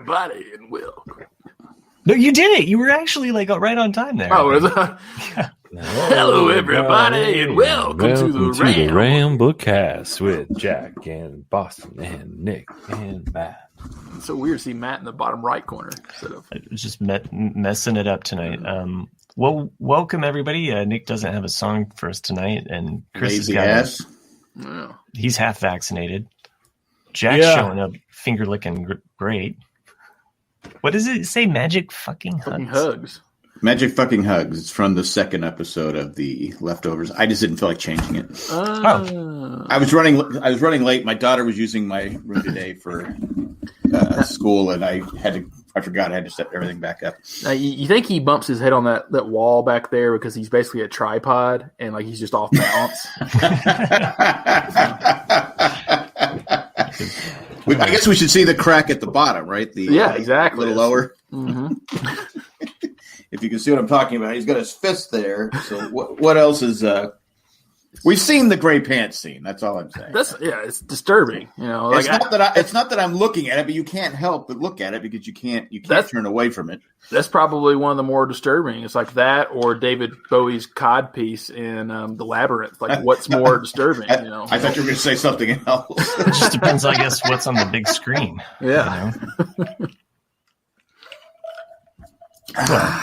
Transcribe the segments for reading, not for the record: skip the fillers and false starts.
everybody, and welcome. No, you did it. You were actually like right on time there. Oh, yeah. Hello, everybody, and welcome to the Rambookcast with Jack and Boston and Nick and Matt. It's so weird to see Matt in the bottom right corner instead of just messing it up tonight. Well, welcome everybody. Nick doesn't have a song for us tonight, and Chris has got he's half vaccinated. Jack's showing up, finger licking great. What does it say? Magic fucking hugs. Magic fucking hugs. It's from the second episode of the Leftovers. I just didn't feel like changing it. I was running late. My daughter was using my room today for school, and I forgot I had to set everything back up. Now, you think he bumps his head on that wall back there because he's basically a tripod and like he's just off balance? I guess we should see the crack at the bottom, right? Exactly. A little lower. Mm-hmm. If you can see what I'm talking about, he's got his fist there. So what else is? We've seen the gray pants scene. That's all I'm saying. It's disturbing. You know, it's not that I'm looking at it, but you can't help but look at it because you can't turn away from it. That's probably one of the more disturbing. It's like that or David Bowie's cod piece in The Labyrinth. Like, what's more disturbing? You know, I thought you were going to say something else. It just depends, I guess, what's on the big screen. Yeah. You know?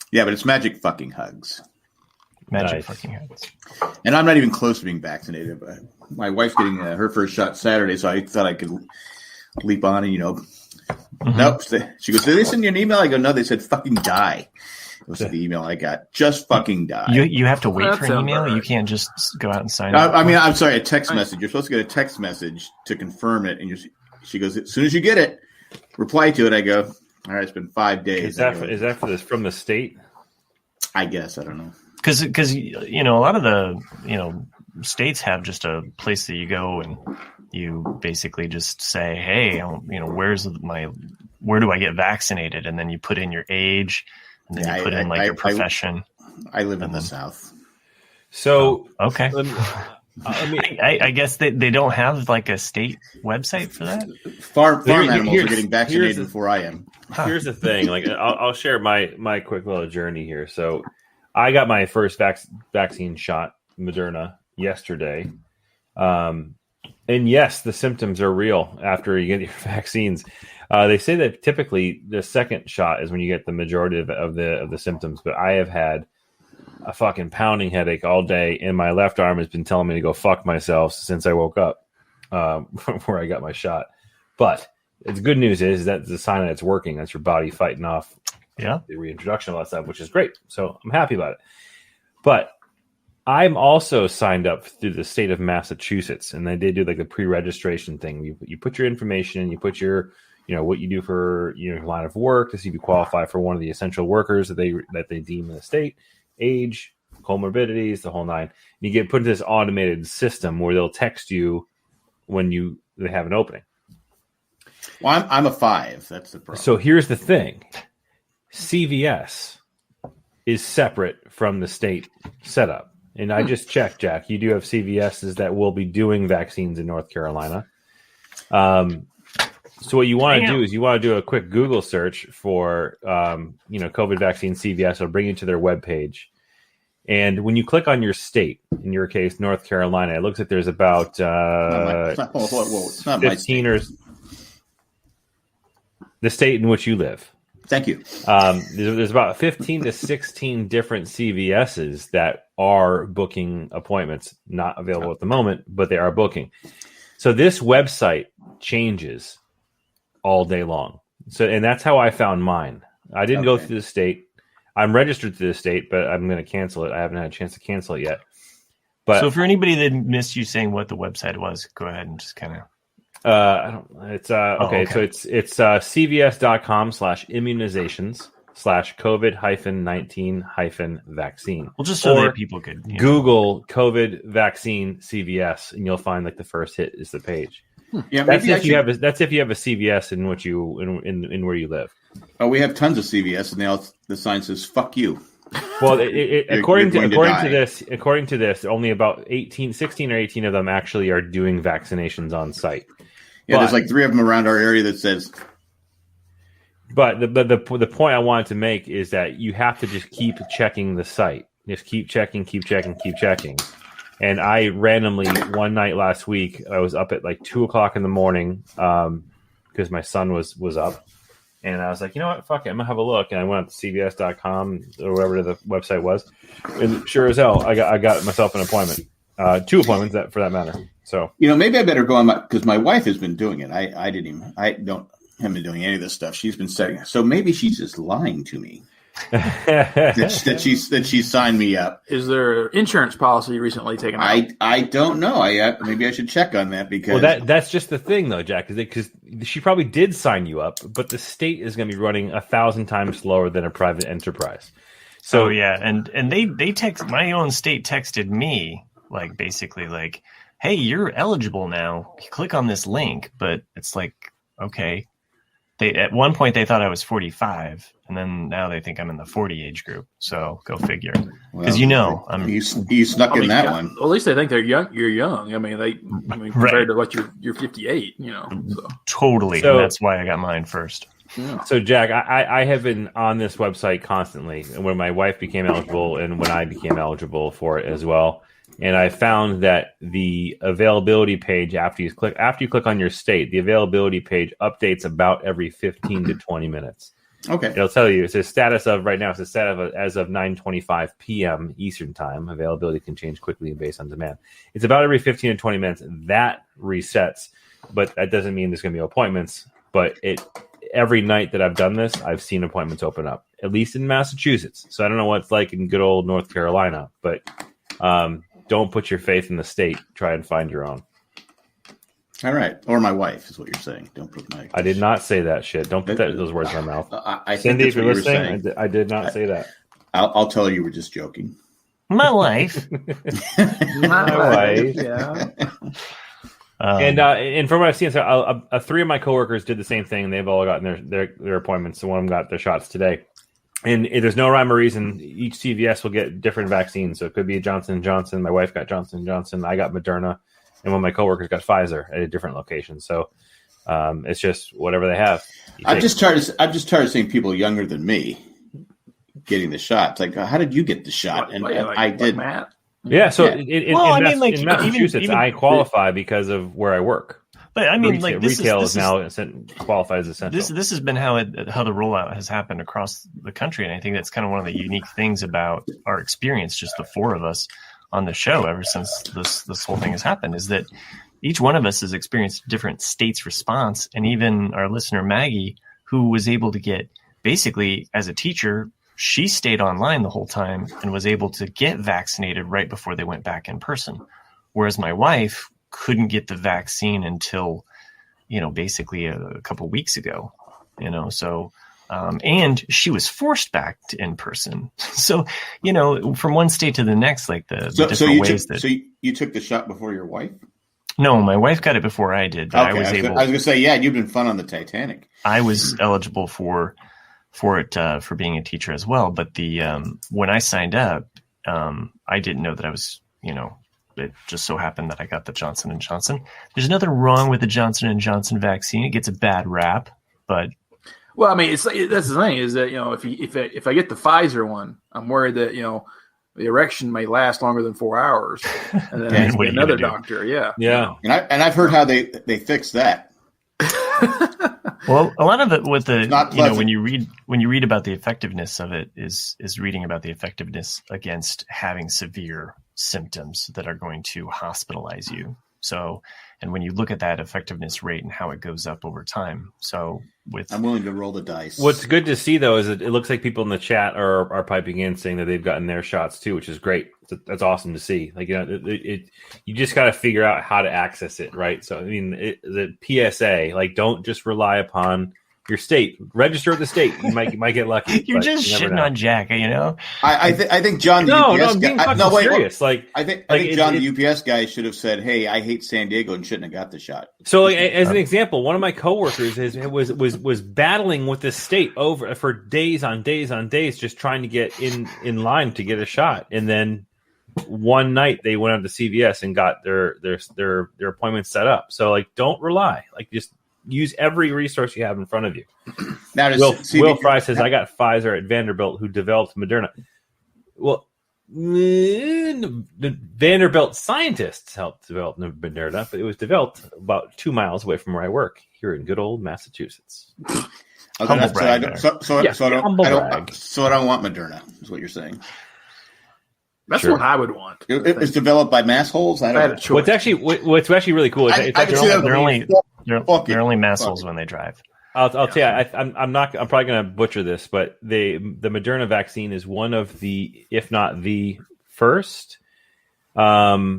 Yeah, but it's magic fucking hugs. Magic fucking hugs. And I'm not even close to being vaccinated. But my wife's getting her first shot Saturday, so I thought I could leap on and, Nope. She goes, did they send you an email? I go, no, they said fucking die. It was the email I got. Just fucking die. You have to wait for an email? Right. You can't just go out and sign up? I mean, I'm sorry, a text message. You're supposed to get a text message to confirm it. And she goes, as soon as you get it, reply to it. I go, all right, it's been 5 days. Is that for this from the state? I guess. I don't know. Because a lot of the states have just a place that you go and you basically just say, hey, where do I get vaccinated? And then you put in your age, and then you put in your profession. I live in the South. So okay. I guess they don't have like a state website for that. Farm animals are getting vaccinated before I am. Here's the thing. Like I'll share my quick little journey here. So I got my first vaccine shot, Moderna, yesterday. And yes, the symptoms are real after you get your vaccines. They say that typically the second shot is when you get the majority of the symptoms. But I have had a fucking pounding headache all day, and my left arm has been telling me to go fuck myself since I woke up, where I got my shot. But the good news is that the sign that it's working. That's your body fighting off the reintroduction of all that stuff, which is great. So I'm happy about it. But I'm also signed up through the state of Massachusetts, and they do like a pre-registration thing. You put your information in, you put your, what you do for your line of work to see if you qualify for one of the essential workers that they deem in the state, age, comorbidities, the whole nine. And you get put into this automated system where they'll text you when they have an opening. Well, I'm a 5. That's the problem. So here's the thing. CVS is separate from the state setup. And I just checked, Jack. You do have CVSs that will be doing vaccines in North Carolina. So what you want to do is you want to do a quick Google search for, COVID vaccine CVS. It'll bring you to their webpage. And when you click on your state, in your case, North Carolina, it looks like there's about 15 or the state in which you live. Thank you. There's about 15 to 16 different CVSs that are booking appointments, not available at the moment, but they are booking. So this website changes all day long. And that's how I found mine. I didn't go through the state. I'm registered to the state, but I'm going to cancel it. I haven't had a chance to cancel it yet. But so for anybody that missed you saying what the website was, go ahead and just kind of. I don't. It's okay. So it's cvs.com/immunizations/COVID-19-vaccine. Well, just so that people could Google COVID vaccine CVS, and you'll find like the first hit is the page. Yeah, that's if you have a CVS in which in where you live. Oh, we have tons of CVS, and the sign says "fuck you." Well, according to this, only about 16 or 18 of them actually are doing vaccinations on site. Yeah, there's like 3 of them around our area that says But the point I wanted to make is that you have to just keep checking the site. Just keep checking. And I randomly, one night last week, I was up at like 2:00 in the morning because my son was up. And I was like, you know what? Fuck it. I'm going to have a look. And I went up to CVS.com or whatever the website was. And sure as hell, I got myself an appointment. 2 appointments for that matter. So, maybe I better go on because my wife has been doing it. I haven't been doing any of this stuff. She's been setting it. So maybe she's just lying to me. that she signed me up. Is there insurance policy recently taken out? I don't know. Maybe I should check on that because that's just the thing though, Jack. Because she probably did sign you up, but the state is going to be running 1,000 times slower than a private enterprise. So yeah, and they text my own state texted me like basically like, hey, you're eligible now. Click on this link, but it's like okay. At one point they thought I was 45, and then now they think I'm in the 40 age group. So go figure. Because I'm you snuck in that one. Well, at least they think they're young. You're young. Compared to what you're 58. So. Totally. So, and that's why I got mine first. Yeah. So Jack, I have been on this website constantly when my wife became eligible and when I became eligible for it as well. And I found that the availability page after you click on your state, the availability page updates about every 15 to 20 minutes. Okay. It'll tell you it's a status of right now. It's a status of as of 9:25 p.m. Eastern time. Availability can change quickly and based on demand. It's about every 15 to 20 minutes that resets, but that doesn't mean there's going to be appointments. But every night that I've done this, I've seen appointments open up, at least in Massachusetts. So I don't know what it's like in good old North Carolina, but don't put your faith in the state. Try and find your own. All right. Or my wife is what you're saying. Don't put my... I did not say that shit. Don't put those words in my mouth. Cindy, if you're listening, I did not say that. I'll tell you were just joking. My wife. My wife, yeah. And from what I've seen, so 3 of my coworkers did the same thing. They've all gotten their appointments. So one of them got their shots today. And there's no rhyme or reason. Each CVS will get different vaccines. So it could be Johnson & Johnson. My wife got Johnson & Johnson. I got Moderna. And one of my coworkers got Pfizer at a different location. So it's just whatever they have. I've just started seeing people younger than me getting the shot. It's like, how did you get the shot? I did. Matt. Yeah. So yeah. In Massachusetts, I qualify because of where I work. But I mean, retail is now qualified as essential. This has been how the rollout has happened across the country, and I think that's kind of one of the unique things about our experience, just the 4 of us on the show ever since this whole thing has happened, is that each one of us has experienced a different state's response, and even our listener Maggie, who was able to get basically as a teacher, she stayed online the whole time and was able to get vaccinated right before they went back in person, whereas my wife couldn't get the vaccine until, basically a couple weeks ago, so, and she was forced back to in person. So, from one state to the next, like the different ways So you took the shot before your wife? No, my wife got it before I did. But okay, I was going to say, yeah, you've been fun on the Titanic. I was eligible for it, for being a teacher as well. But when I signed up, I didn't know that I was, it just so happened that I got the Johnson & Johnson. There's nothing wrong with the Johnson & Johnson vaccine. It gets a bad rap, but... Well, I mean, that's the thing is that, if I get the Pfizer one, I'm worried that, the erection may last longer than 4 hours. And then I have to get another doctor. Yeah. Yeah. And I've heard how they fix that. Well, a lot of it with when you read about the effectiveness of it is reading about the effectiveness against having severe symptoms that are going to hospitalize you. So, and when you look at that effectiveness rate and how it goes up over time. So I'm willing to roll the dice. What's good to see though, is it looks like people in the chat are piping in saying that they've gotten their shots too, which is great. That's awesome to see. Like, you just got to figure out how to access it. Right. So, I mean, the PSA, like, don't just rely upon your state. Register at the state. You might get lucky. You're just shitting on Jack, I think John the UPS I'm being fucking serious. I think John the UPS guy should have said, "Hey, I hate San Diego," and shouldn't have got the shot. So, like, as an example, one of my coworkers was battling with the state for days on days on days, just trying to get in line to get a shot, and then one night they went out to CVS and got their appointments set up. So, like, don't rely. Like, just use every resource you have in front of you. Now, Will Fry says, I got Pfizer at Vanderbilt who developed Moderna. Well, the Vanderbilt scientists helped develop Moderna, but it was developed about 2 miles away from where I work here in good old Massachusetts. Humble brag. So I don't want Moderna, is what you're saying. That's what I would want. It was developed by massholes. I don't know. What's actually really cool is they're only massholes when they drive. I'll tell you, I'm probably going to butcher this, but the Moderna vaccine is one of the, if not the first, non-live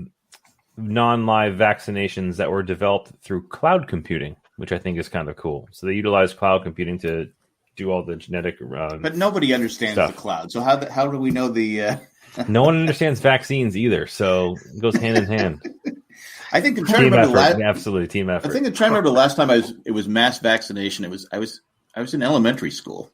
vaccinations that were developed through cloud computing, which I think is kind of cool. So they utilize cloud computing to do all the genetic. But nobody understands the cloud. So how do we know the? No one understands vaccines either, so it goes hand in hand. I think I'm trying to remember absolutely team effort. I think I'm trying to remember the last time it was mass vaccination. I was in elementary school.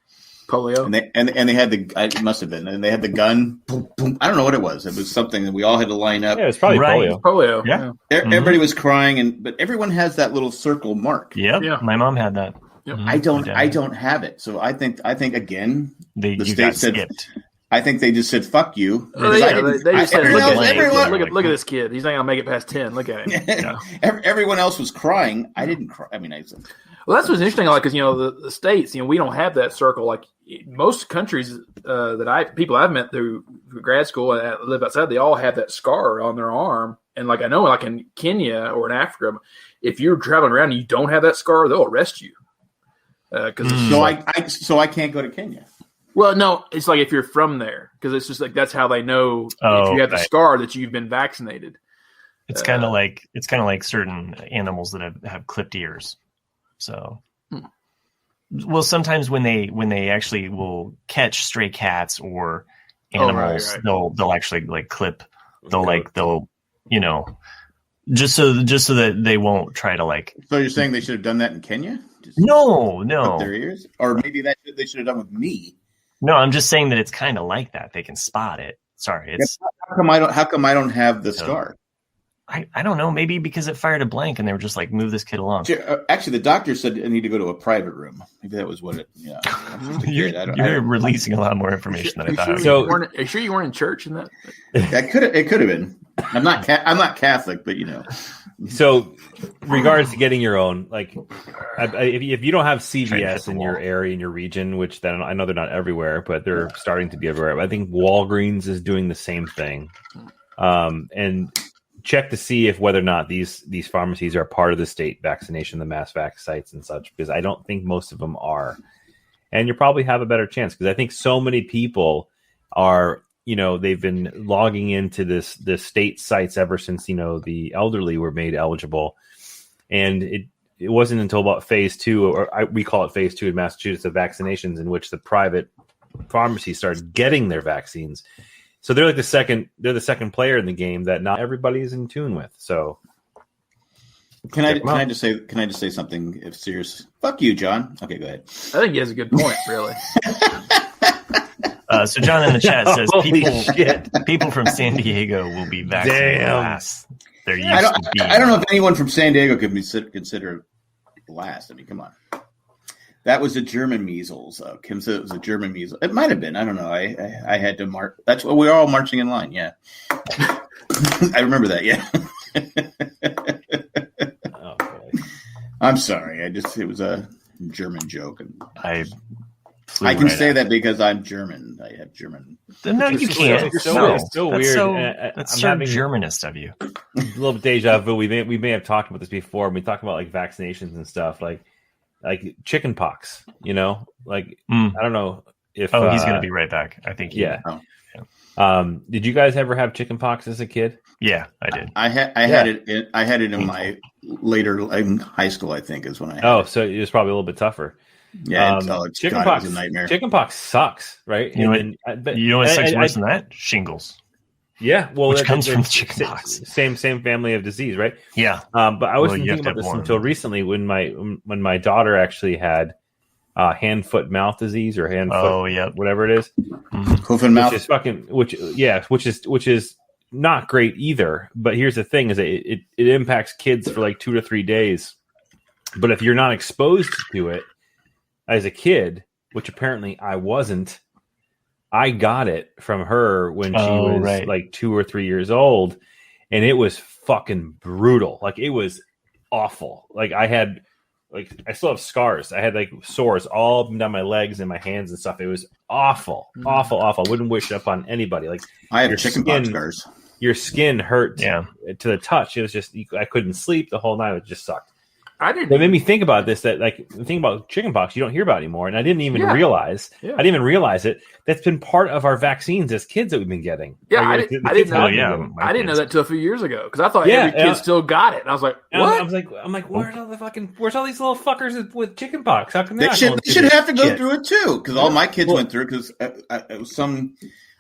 Polio. And they had it must have been, and they had the gun. Boom, boom. I don't know what it was. It was something that we all had to line up. Yeah, it was probably polio. Polio. Yeah. Everybody was crying, but everyone has that little circle mark. Yep. Yeah. My mom had that. Yep. I don't have it. So I think again, the state said skipped. I think they just said "fuck you." They just said, "Look at this kid. He's not going to make it past 10. Look at him." Yeah. Everyone else was crying. I didn't cry. I mean, well, that's what's interesting. Like, because the states, we don't have that circle. Like most countries people I've met through grad school and live outside, they all have that scar on their arm. And like I know, like in Kenya or in Africa, if you're traveling around and you don't have that scar, they'll arrest you. So I can't go to Kenya. Well, no, it's like if you're from there, because it's just like that's how they know if you have the scar that you've been vaccinated. It's kind of like certain animals that have clipped ears. So, well, sometimes when they actually will catch stray cats or animals, they'll actually like clip. They'll just so that they won't try to like. So you're saying they should have done that in Kenya? No. Their ears, or maybe they should have done with me. No, I'm just saying that it's kind of like that. They can spot it. Sorry, it's how come I don't have the scar? I don't know. Maybe because it fired a blank and they were just like, move this kid along. Actually, the doctor said I need to go to a private room. Maybe that was what it. Yeah, you're releasing a lot more information than I thought. Are you sure you weren't in church in that? It could have been. I'm not Catholic, but So, regards to getting your own, like, if you don't have CVS in your area, in your region, which then I know they're not everywhere, but they're starting to be everywhere. I think Walgreens is doing the same thing, and check to see if whether or not these pharmacies are part of the state vaccination, the mass vac sites and such, because I don't think most of them are, and you probably have a better chance because I think so many people are. They've been logging into the state sites ever since, the elderly were made eligible. And it wasn't until about phase 2, we call it phase 2 in Massachusetts of vaccinations, in which the private pharmacies started getting their vaccines. So they're like the second player in the game that not everybody is in tune with. So can I just say something if serious? Fuck you, John. Okay, go ahead. I think he has a good point, really. So John in the chat says people from San Diego will be vaccinated last. There used to be. I don't know if anyone from San Diego could be considered last. I mean, come on. That was the German measles. Kim said it was a German measles. It might have been. I don't know. I had to mark. That's what we were all marching in line. Yeah. I remember that. Yeah. I'm sorry. It was a German joke. And I can say that because I'm German. I have German. No, you can't. It's so weird. That's so Germanist of you. A little deja vu. We may have talked about this before. We talked about like vaccinations and stuff, like chicken pox. I don't know if. Oh, he's going to be right back. I think. Yeah. Did you guys ever have chicken pox as a kid? Yeah, I did. I had it in my later in high school. I think is when I. So it was probably a little bit tougher. Yeah, chickenpox was a nightmare. Chickenpox sucks, right? You know what sucks worse than that? Shingles. Yeah, well, which comes from chickenpox. Same family of disease, right? Yeah. But I wasn't thinking about this until recently when my daughter actually had hand, foot, mouth disease or hand, foot, whatever it is. Hoof and mouth. Which is not great either. But here's the thing: is it impacts kids for like 2 to 3 days. But if you're not exposed to it as a kid, which apparently I wasn't, I got it from her when she was like 2 or 3 years old, and it was fucking brutal. Like, it was awful. Like, I still have scars. I had like sores all up and down my legs and my hands and stuff. It was awful, awful. I wouldn't wish it upon anybody. Like, I have chickenpox scars. Your skin hurt to the touch. It was just, I couldn't sleep the whole night. It just sucked. It made me think about this, that like the thing about chickenpox you don't hear about anymore, and I didn't even realize. I didn't even realize it. That's been part of our vaccines as kids that we've been getting. Yeah, I didn't know that until a few years ago, because I thought every kid still got it, and I was like, "What?" I'm like, where's all these little fuckers with chickenpox? How come they should have to go through it too? Because all my kids went through. Because it was some.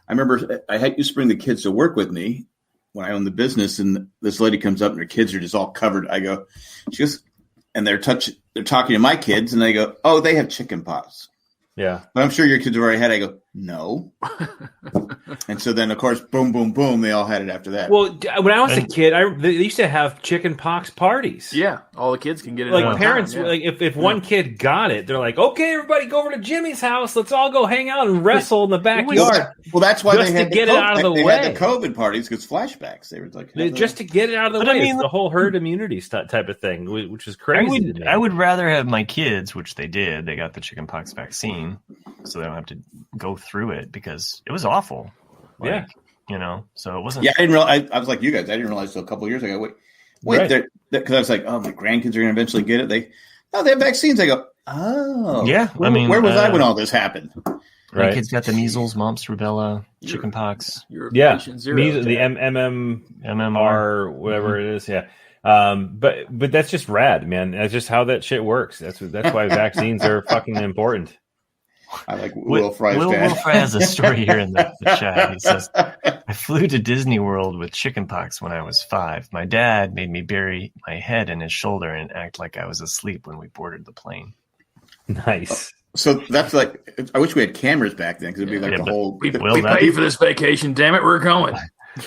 I remember I used to bring the kids to work with me when I owned the business, and this lady comes up and her kids are just all covered. I go, she goes. And they're talking to my kids, and they go, "Oh, they have chickenpox." Yeah, but I'm sure your kids have already had it. I go, "No." And so then, of course, boom, boom, boom, they all had it after that. Well, when I was a kid, they used to have chickenpox parties. Yeah, all the kids can get it. Like parents, like if one kid got it, they're like, "Okay, everybody, go over to Jimmy's house. Let's all go hang out and wrestle in the backyard." Well, that's why they had to get it out of the way. They had the COVID parties because flashbacks. They were like, just to get it out of the way. I mean, the whole herd immunity type of thing, which is crazy. I would rather have my kids, which they did. They got the chickenpox vaccine, so they don't have to go through it because it was awful. Like, so it wasn't. Yeah, I didn't realize. I was like you guys. I didn't realize until a couple of years ago. Wait, because I was like, oh, my grandkids are going to eventually get it. They have vaccines. I go, oh, yeah. Where was I when all this happened? Right. Kids got the measles, mumps, rubella, chickenpox. Yeah, the MMR, whatever it is. Yeah. But that's just rad, man. That's just how that shit works. That's why vaccines are fucking important. I like Will Fry's dad. Will Fry has a story here in the chat. He says, I flew to Disney World with chickenpox when I was 5. My dad made me bury my head in his shoulder and act like I was asleep when we boarded the plane. Nice. So that's like, I wish we had cameras back then, because it'd be like the whole. We paid for this vacation. Damn it, we're going.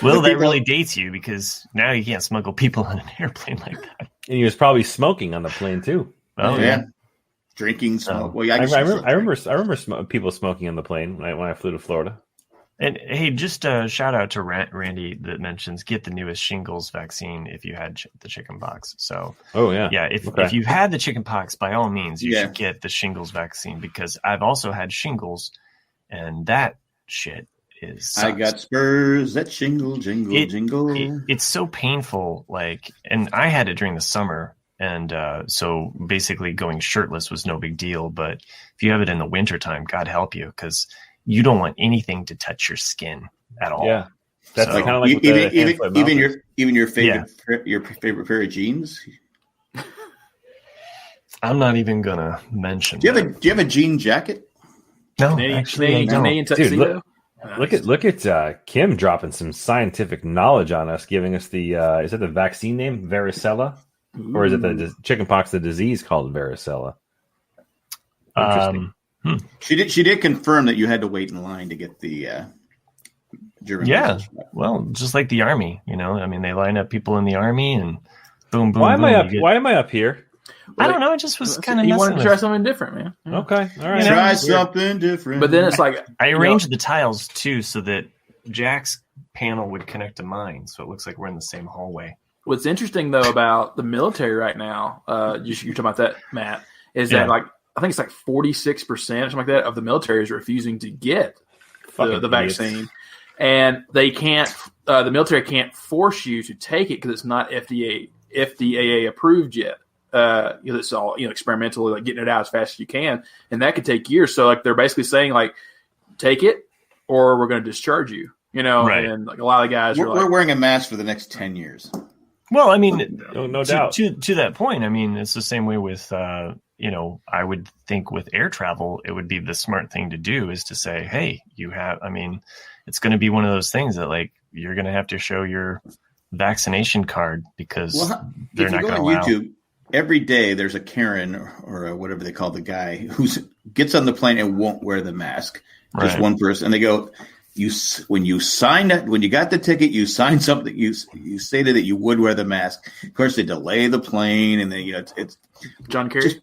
Will, that really dates you, because now you can't smuggle people on an airplane like that. And he was probably smoking on the plane too. Oh yeah. Drinking, smoke. Well, I remember people smoking on the plane when I flew to Florida. And hey, just a shout out to Randy that mentions get the newest shingles vaccine if you had the chickenpox. So, if you've had the chickenpox, by all means, you should get the shingles vaccine, because I've also had shingles, and that shit is. Sucks. I got spurs that jingle. It's so painful, and I had it during the summer. And so basically going shirtless was no big deal. But if you have it in the wintertime, God help you, because you don't want anything to touch your skin at all. Yeah, that's kind of like even your favorite pair of jeans. I'm not even gonna mention. Do you have a jean jacket? No, Canadian tuxedo. Dude, look at Kim dropping some scientific knowledge on us, giving us the is that the vaccine name, varicella? Or is it the chickenpox, the disease called varicella? Interesting. She did confirm that you had to wait in line to get the German. Yeah, well, just like the army, they line up people in the army and boom, boom. Why am I up here? I don't know. It just was kind of. You wanted to try something different, man. Yeah. Okay, all right. Try something different. But then it's like I arranged the tiles too, so that Jack's panel would connect to mine, so it looks like we're in the same hallway. What's interesting though about the military right now, you're talking about that, Matt, is that I think it's like 46% or something like that of the military is refusing to get the vaccine, and they can't. The military can't force you to take it because it's not FDA approved yet. It's all experimental, like getting it out as fast as you can, and that could take years. So they're basically saying take it or we're going to discharge you. Right. And a lot of the guys we're wearing a mask for the next 10 years. Well, I mean, no doubt. To that point, I mean, it's the same way with, I would think with air travel, it would be the smart thing to do is to say, hey, it's going to be one of those things that you're going to have to show your vaccination card because they're not going to allow. YouTube, every day there's a Karen or whatever they call the guy who gets on the plane and won't wear the mask. Just one person. And they go, when you got the ticket, you signed something. You stated that you would wear the mask. Of course, they delay the plane, and then it's John Kerry.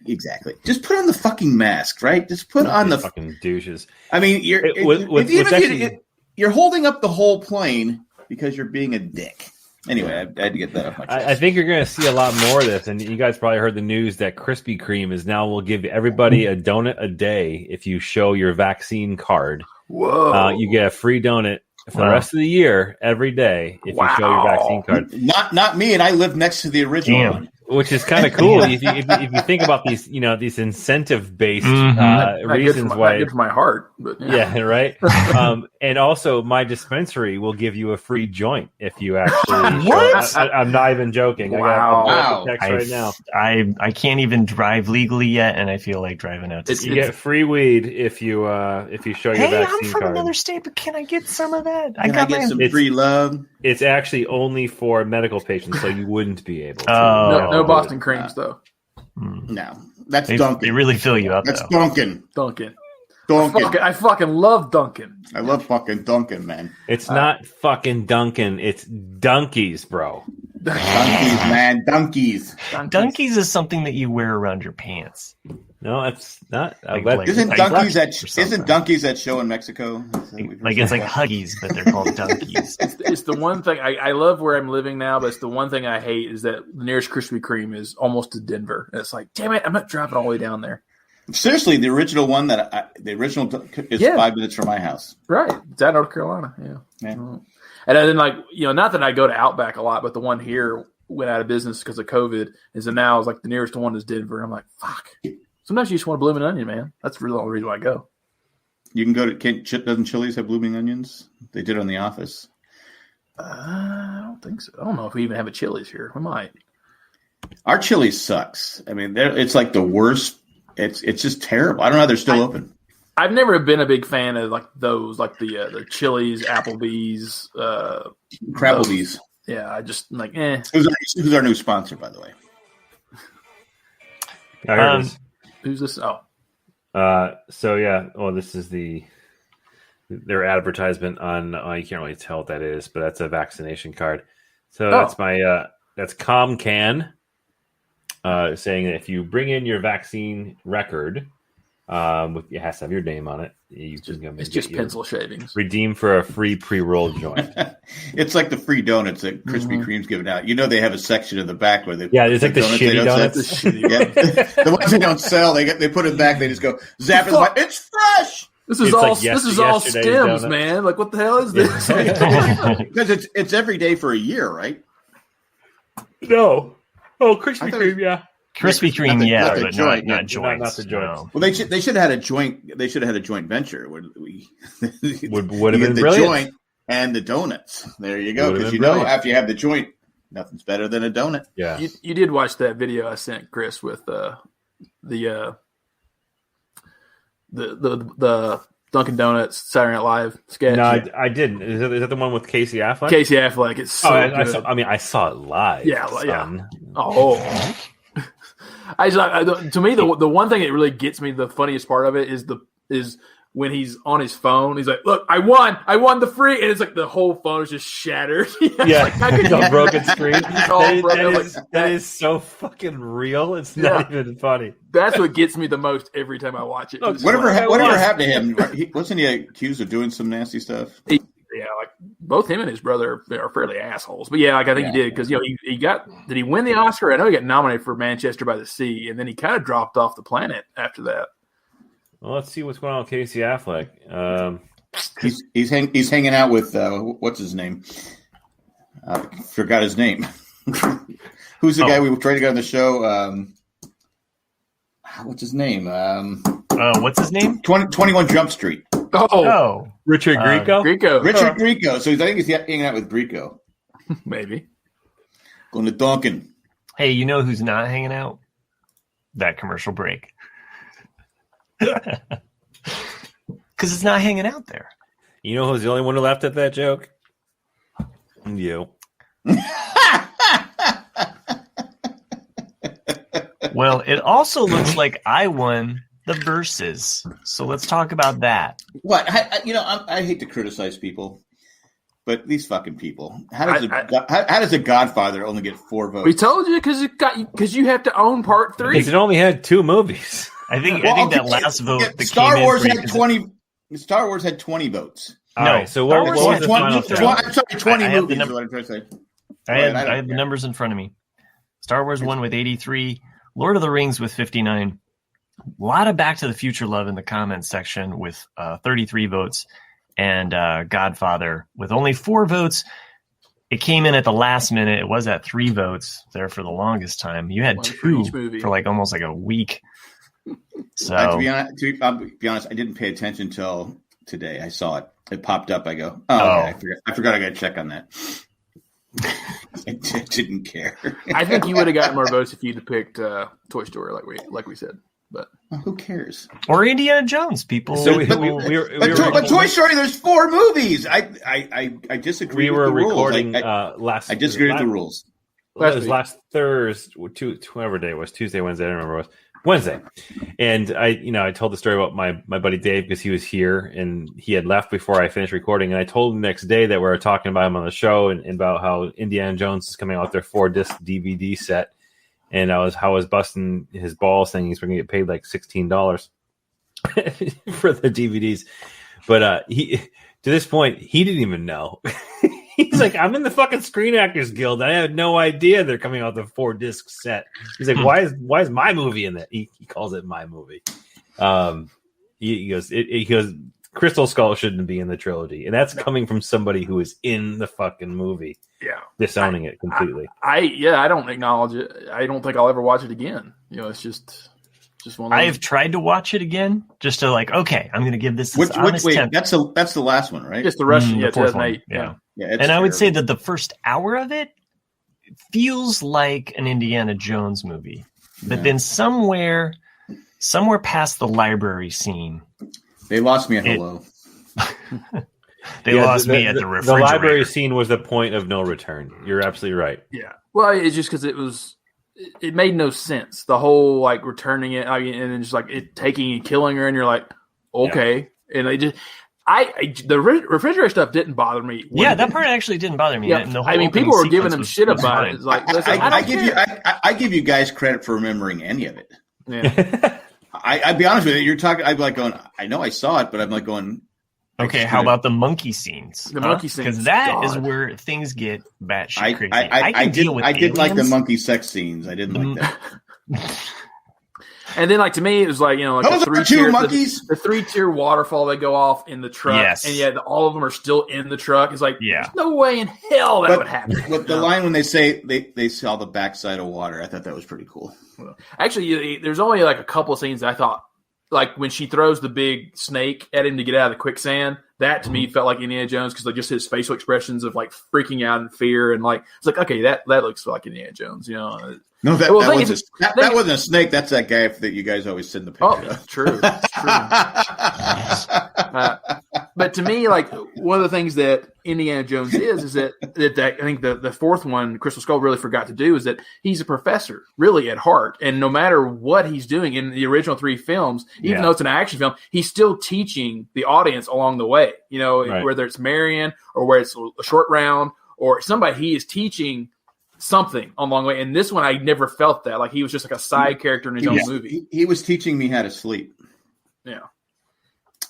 Exactly. Just put on the fucking mask, right? Just put on the fucking douches. I mean, you're holding up the whole plane because you're being a dick. Anyway, I had to get that off my chest. I think you're going to see a lot more of this, and you guys probably heard the news that Krispy Kreme will give everybody a donut a day if you show your vaccine card. Whoa! You get a free donut for the rest of the year every day if you show your vaccine card. Not me, and I live next to the original one. Which is kind of cool if you think about these, these incentive-based reasons why. Good for my heart, but yeah right. And also, my dispensary will give you a free joint if you actually. What? I'm not even joking. Wow! I got text right now. I can't even drive legally yet, and I feel like driving out. You get free weed if you show your vaccine I'm from card. Another state, but can I get some of that? I get some free love. It's actually only for medical patients, so you wouldn't be able to. No Boston creams, though. No, that's Dunkin'. They really fill you up. That's Dunkin'. Dunkin'. I fucking love Dunkin'. I love fucking Dunkin', man. It's not fucking Dunkin'. It's Dunkies, bro. Dunkies, man. Dunkies. Dunkies is something that you wear around your pants. No, it's not. Isn't Dunkies that show in Mexico? It's like Huggies, but they're called Dunkies. It's the one thing I love where I'm living now, but it's the one thing I hate is that the nearest Krispy Kreme is almost to Denver. And it's like, damn it, I'm not driving all the way down there. Seriously, the original one is 5 minutes from my house. Right, it's out of North Carolina. Yeah. And then not that I go to Outback a lot, but the one here went out of business because of COVID. And so now it's like the nearest one is Denver. I'm like, fuck. Sometimes you just want a blooming onion, man. That's really the only reason why I go. You can go to doesn't Chili's have blooming onions? They did on The Office. I don't think so. I don't know if we even have a Chili's here. We might. Our Chili's sucks. I mean, it's like the worst. It's just terrible. I don't know how they're still open. I've never been a big fan of like those, like the Chili's, Applebee's, Crapplebee's. Yeah, I just like eh. Who's our new sponsor, by the way? Who's this? This is their advertisement on. You can't really tell what that is, but that's a vaccination card. So that's that's ComCan saying that if you bring in your vaccine record, it has to have your name on it. It's just pencil shavings. Redeem for a free pre-rolled joint. It's like the free donuts that Krispy Kreme's giving out. They have a section in the back where they it's like the shitty donuts. The ones they don't sell, they put it back. They just go zap it. Like, it's fresh. This is all stems, donut. Man. Like what the hell is this? Because it's every day for a year, right? No. Oh, Krispy Kreme, yeah. Krispy Kreme, but not joints. Not the joints. No. Well, they should have had a joint. They should have had a joint venture. Would have been brilliant. The joint and the donuts. There you go. Because after you have the joint, nothing's better than a donut. Yeah. You did watch that video I sent Chris with the Dunkin' Donuts Saturday Night Live sketch. No, I didn't. Is that the one with Casey Affleck? Casey Affleck. It's so good. I saw it live. Yeah. Oh. To me, the one thing that really gets me, the funniest part of it is when he's on his phone. He's like, "Look, I won the free," and it's like the whole phone is just shattered. It's a broken screen. That is so fucking real. It's not even funny. That's what gets me the most every time I watch it. Look, whatever happened to him? Wasn't he accused of doing some nasty stuff? Like both him and his brother are fairly assholes. But I think he did because he got. Did he win the Oscar? I know he got nominated for Manchester by the Sea, and then he kind of dropped off the planet after that. Well, let's see what's going on with Casey Affleck. He's hanging out with what's his name? I forgot his name. Who's the guy we tried to get on the show? What's his name? What's his name? 21 Jump Street. Oh. Richard Grieco? Richard Grieco. So I think he's hanging out with Grieco. Maybe. Going to Dunkin'. Hey, you know who's not hanging out? That commercial break. Because it's not hanging out there. You know who's the only one who laughed at that joke? You. Well, it also looks like I won the verses. So let's talk about that. What? I hate to criticize people, but these fucking people. How does a Godfather only get 4 votes? We told you because you have to own part 3. Because it only had 2 movies. I think that last vote. Star Wars had 20. Star Wars had 20 votes. All right, so what was the final? I'm sorry, 20 movies is what I'm trying to say. I have the numbers in front of me. Star Wars won with 83. Lord of the Rings with 59. A lot of Back to the Future love in the comments section with 33 votes. And Godfather with only 4 votes. It came in at the last minute. It was at 3 votes there for the longest time. You had 2 for like almost like a week. So to be honest, I didn't pay attention until today. I saw it. It popped up. I go, okay, I forgot I got to check on that. I didn't care. I think you would have gotten more votes if you'd have picked Toy Story, like we said. But who cares? Or Indiana Jones, people. So but Toy Story, there's 4 movies. I disagree. We with were the recording rules. I disagree with the rules. It was last Thursday, whatever day it was, Tuesday, Wednesday. I don't remember what it was. Wednesday. And I told the story about my buddy Dave because he was here and he had left before I finished recording. And I told him the next day that we were talking about him on the show and about how Indiana Jones is coming out their 4-disc DVD set. And I was busting his balls saying he's going to get paid like $16 for the DVDs. But to this point, he didn't even know. He's like, I'm in the fucking Screen Actors Guild. I had no idea they're coming out with a 4-disc set. He's like, why is my movie in that? He calls it my movie. He goes, Crystal Skull shouldn't be in the trilogy, and that's coming from somebody who is in the fucking movie. Yeah, disowning it completely. I don't acknowledge it. I don't think I'll ever watch it again. It's just one. I have tried to watch it again just to okay, I'm going to give this. Wait, that's the last one, right? It's the Russian, 2008. Yeah. And I would say that the first hour of it feels like an Indiana Jones movie, but then somewhere past the library scene, they lost me at hello. They lost me at the refrigerator. The library scene was the point of no return. You're absolutely right. Yeah. Well, it's just because it made no sense. The whole returning it and then just it taking and killing her, and you're like, okay, and they just. The refrigerator stuff didn't bother me. Yeah, that part actually didn't bother me. Yeah, people were giving them shit about it. It's like, I give you guys credit for remembering any of it. Yeah. I'd be honest with you. You're talking. I'd be like going. I know I saw it, but I'm like going. Okay, how about the monkey scenes? The monkey scenes, because that is where things get batshit crazy. I did like the monkey sex scenes. I didn't like that. And then, to me, it was those the 3-tier monkeys. The 3-tier waterfall that go off in the truck, and yet all of them are still in the truck. It's like, there's no way in hell that would happen. But the line when they say they saw the backside of water, I thought that was pretty cool. Actually, there's only a couple of scenes that I thought, when she throws the big snake at him to get out of the quicksand. That to me felt like Indiana Jones because just his facial expressions of freaking out and fear and it's like, okay, that looks like Indiana Jones, No, that wasn't a snake. That's that guy that you guys always send the picture of. True. But to me, one of the things that Indiana Jones is that I think the fourth one, Crystal Skull, really forgot to do is that he's a professor, really at heart, and no matter what he's doing in the original 3 films, even though it's an action film, he's still teaching the audience along the way. Whether it's Marion or where it's a short round or somebody, he is teaching something along the way. And this one, I never felt that. He was just a side character in his own movie. He was teaching me how to sleep. Yeah.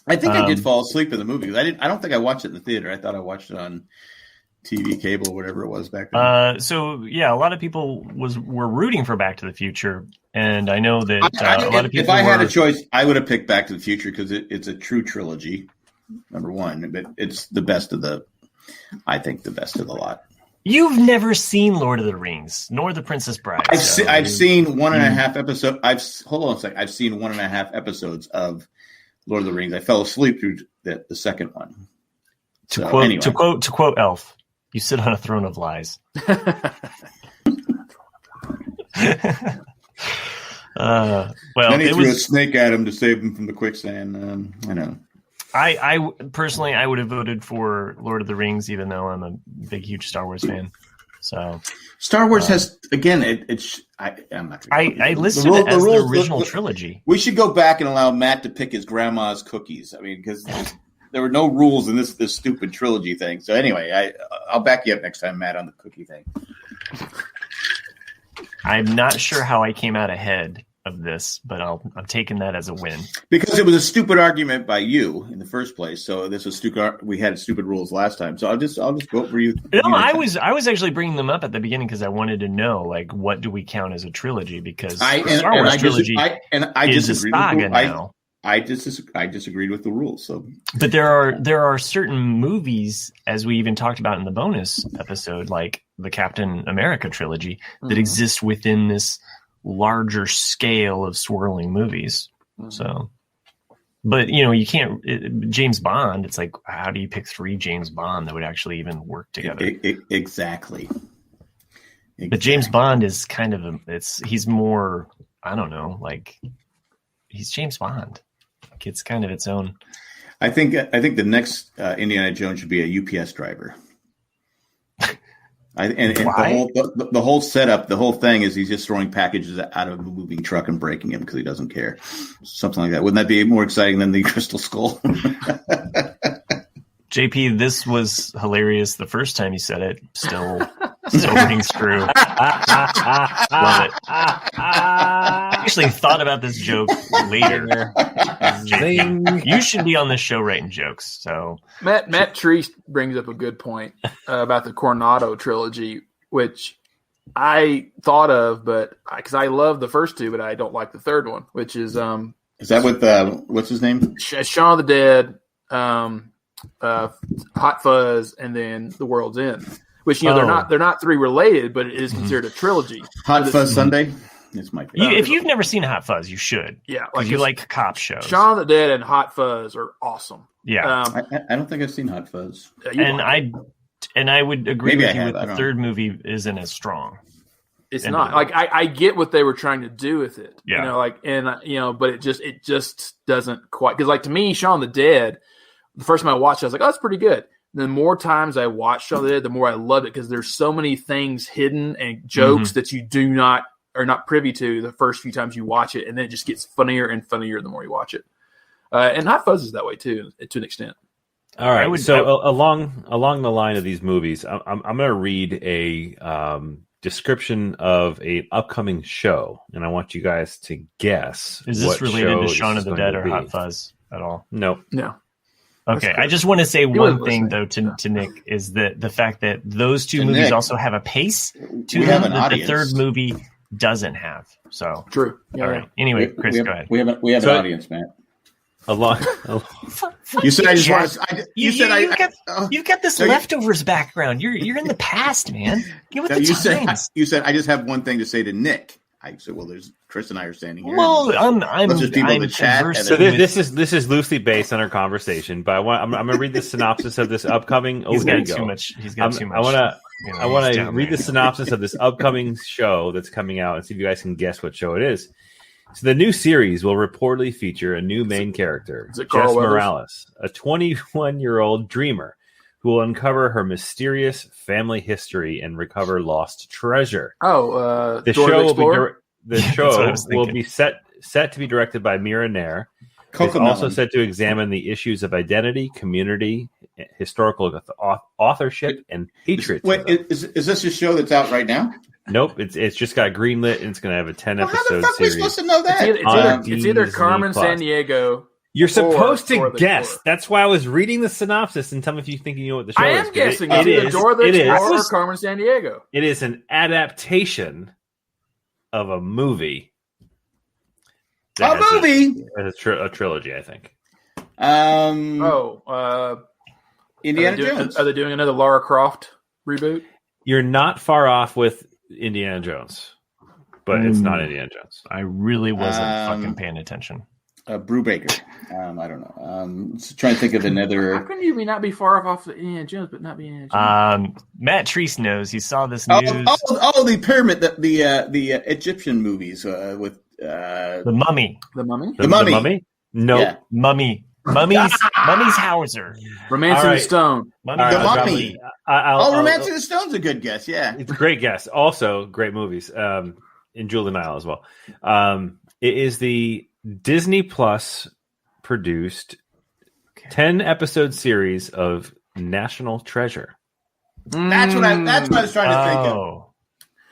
I think I did fall asleep in the movie. I don't think I watched it in the theater. I thought I watched it on TV, cable, whatever it was back then. A lot of people were rooting for Back to the Future. And I know that a lot of people. If I had a choice, I would have picked Back to the Future because it's a true trilogy, number one. But it's the best of the lot. You've never seen Lord of the Rings, nor The Princess Bride. I've seen 1.5 episodes. Hold on a second. I've seen 1.5 episodes of Lord of the Rings. I fell asleep through the second one. To quote Elf, you sit on a throne of lies. Then he threw a snake at him to save him from the quicksand. I know. I personally, I would have voted for Lord of the Rings, even though I'm a big, huge Star Wars fan. So Star Wars has again. I'm not. I listed it as the original trilogy. We should go back and allow Matt to pick his grandma's cookies. I mean, because there were no rules in this stupid trilogy thing. So anyway, I'll back you up next time, Matt, on the cookie thing. I'm not sure how I came out ahead of this, but I'm taking that as a win because it was a stupid argument by you in the first place. So this was stupid. We had stupid rules last time, so I'll just vote for you. No, I was actually bringing them up at the beginning because I wanted to know what do we count as a trilogy, because Star Wars trilogy is a saga now. I disagreed with the rules. So, but there are certain movies, as we even talked about in the bonus episode, like the Captain America trilogy, that exist within this larger scale of swirling movies. So, but you can't James Bond. It's like, how do you pick 3 James Bond that would actually even work together? Exactly. But James Bond is kind of he's more, I don't know, like he's James Bond. Like it's kind of its own. I think the next Indiana Jones should be a UPS driver. And the whole setup, the whole thing is he's just throwing packages out of a moving truck and breaking them because he doesn't care. Something like that. Wouldn't that be more exciting than the Crystal Skull? JP, this was hilarious the first time you said it. Still rings true. Love it. I actually thought about this joke later. JP, you should be on this show writing jokes. So Matt Treese brings up a good point about the Coronado trilogy, which I thought of, but because I love the first 2, but I don't like the third one, which is that with what's his name? Shaun of the Dead, Hot Fuzz, and then The World's End. Which they're not 3 related, but it is considered a trilogy. Hot Fuzz Sunday. It's my favorite. If you've never seen Hot Fuzz, you should. Yeah, like you like cop shows. Shaun of the Dead and Hot Fuzz are awesome. Yeah, I don't think I've seen Hot Fuzz. And I would agree with you. The third movie isn't as strong. It's not like I get what they were trying to do with it. Yeah, but it just doesn't quite, because like to me, Shaun of the Dead, the first time I watched it, I was like, oh, that's pretty good. The more times I watched Shaun of the Dead, the more I loved it because there's so many things hidden and jokes that you are not privy to the first few times you watch it, and then it just gets funnier and funnier the more you watch it. And Hot Fuzz is that way too, to an extent. All right. Along the line of these movies, I'm going to read a description of an upcoming show, and I want you guys to guess. Is this related to Shaun of the Dead or Hot Fuzz at all? Nope. No. Okay, I just want to say one thing though to Nick is that the fact that those 2 movies also have a pace to them that the third movie doesn't have. So true. Yeah, all right. Anyway, Chris, go ahead. We have an audience, Matt. You said I just want. You've got this leftovers background. You're in the past, man. Get with the times. You said I just have one thing to say to Nick. I said, well, there's Chris and I are standing here. Well, I'm people in the chat. So this is loosely based on our conversation, but I'm going to read the synopsis of this upcoming. He's got too much. I want to read the synopsis of this upcoming show that's coming out and see if you guys can guess what show it is. So the new series will reportedly feature a new main character, Jess Morales, a 21-year-old dreamer who will uncover her mysterious family history and recover lost treasure. The show will be set to be directed by Mira Nair. It's also set to examine the issues of identity, community, historical authorship, and patriotism. Wait, is this a show that's out right now? Nope, it's just got greenlit, and it's going to have a 10-episode series. How the fuck are we supposed to know that? It's either Carmen Sandiego. You're supposed to guess. That's why I was reading the synopsis and tell me if you think you know what the show is. I am guessing. It's either Dora the Explorer or Carmen Sandiego. It is an adaptation of a movie. A movie? A trilogy, I think. Indiana Jones. Are they doing another Lara Croft reboot? You're not far off with Indiana Jones, but it's not Indiana Jones. I really wasn't fucking paying attention. Brubaker. I don't know. Trying to think of another. How can you not be far off of Indiana Jones, but not be Indiana Jones? Matt Treese knows. He saw this news. The pyramid, the Egyptian movies with the Mummy. The Mummy. The Mummy. No, Mummy. Mummy's Hauser. Romancing the Stone. The Mummy. Romancing the Stone's a good guess. Yeah, it's a great guess. Also, great movies. And Jewel and Nile as well. It is the Disney Plus produced 10-episode series of National Treasure. That's what I was trying to think of.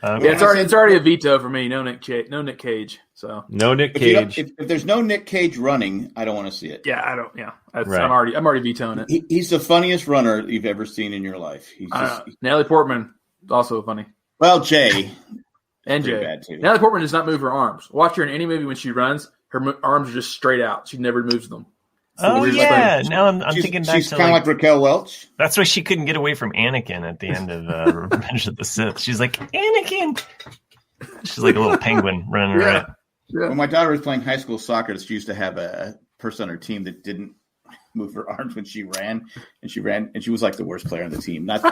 Okay. Yeah, it's already a veto for me. No Nick Cage. So no Nick Cage. If there's no Nick Cage running, I don't want to see it. Yeah, I don't. Yeah, right. I'm already vetoing it. He's the funniest runner you've ever seen in your life. Natalie Portman also funny. Well, Jay and Jay. Bad too. Natalie Portman does not move her arms. Watch her in any movie when she runs. Her arms are just straight out. She never moves them. Oh yeah! Now I'm thinking back. She's kind of like Raquel Welch. That's why she couldn't get away from Anakin at the end of Revenge of the Sith. She's like Anakin. She's like a little penguin running around. Yeah. When my daughter was playing high school soccer, she used to have a person on her team that didn't move her arms when she ran, and she was like the worst player on the team. That's